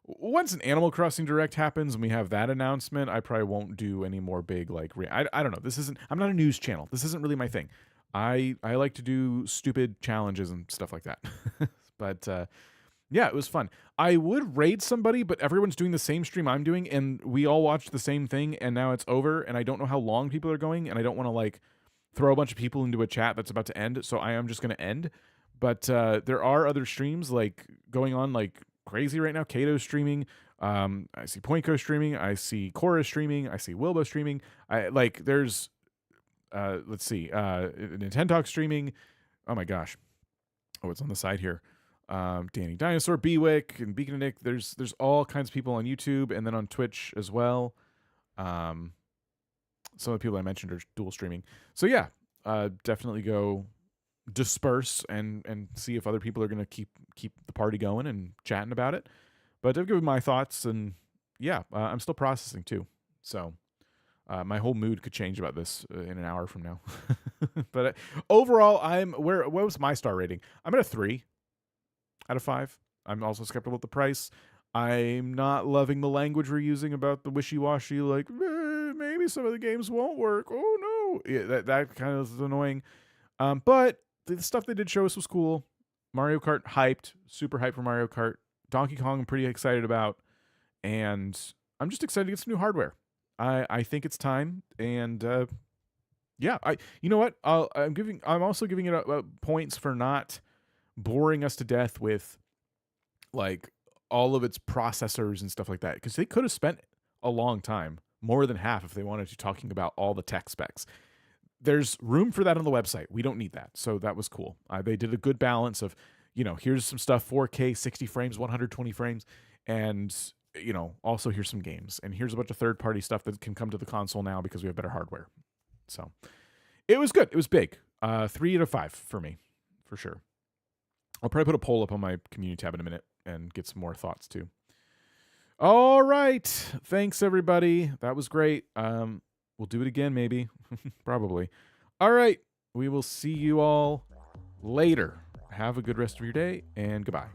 Once an Animal Crossing Direct happens and we have that announcement, I probably won't do any more big, like, I don't know. I'm not a news channel. This isn't really my thing. I like to do stupid challenges and stuff like that. But yeah, it was fun. I would raid somebody, but everyone's doing the same stream I'm doing, and we all watched the same thing, and now it's over, and I don't know how long people are going, and I don't want to, like, throw a bunch of people into a chat that's about to end, so I am just going to end. But there are other streams, like, going on, like, crazy right now. Kato's streaming. I see Poinko streaming. I see Cora streaming. I see Wilbo streaming. There's let's see, Nintendo Talk streaming. Oh my gosh. Oh, it's on the side here. Danny Dinosaur, Bewick, and Beacon and Nick. There's all kinds of people on YouTube and then on Twitch as well. Some of the people I mentioned are dual streaming. So yeah, definitely go disperse and see if other people are going to keep the party going and chatting about it. But I've given my thoughts, and yeah, I'm still processing too. So my whole mood could change about this in an hour from now. But overall, what was my star rating? I'm at a 3 out of 5. I'm also skeptical about the price. I'm not loving the language we're using about the wishy-washy, like, maybe some of the games won't work. Oh, no. Yeah, that kind of is annoying. But the stuff they did show us was cool. Mario Kart, hyped. Super hyped for Mario Kart. Donkey Kong, I'm pretty excited about. And I'm just excited to get some new hardware. I think it's time. And, yeah, you know what? I'm also giving it points for not boring us to death with, like, all of its processors and stuff like that, because they could have spent a long time, more than half if they wanted to, talking about all the tech specs. There's room for that on the website. We don't need that. So that was cool. They did a good balance of, here's some stuff, 4K, 60 frames, 120 frames, and, also here's some games. And here's a bunch of third-party stuff that can come to the console now because we have better hardware. So it was good. It was big. 3 out of 5 for me, for sure. I'll probably put a poll up on my community tab in a minute and get some more thoughts too. All right. Thanks, everybody. That was great. We'll do it again, maybe. Probably. All right. We will see you all later. Have a good rest of your day, and goodbye.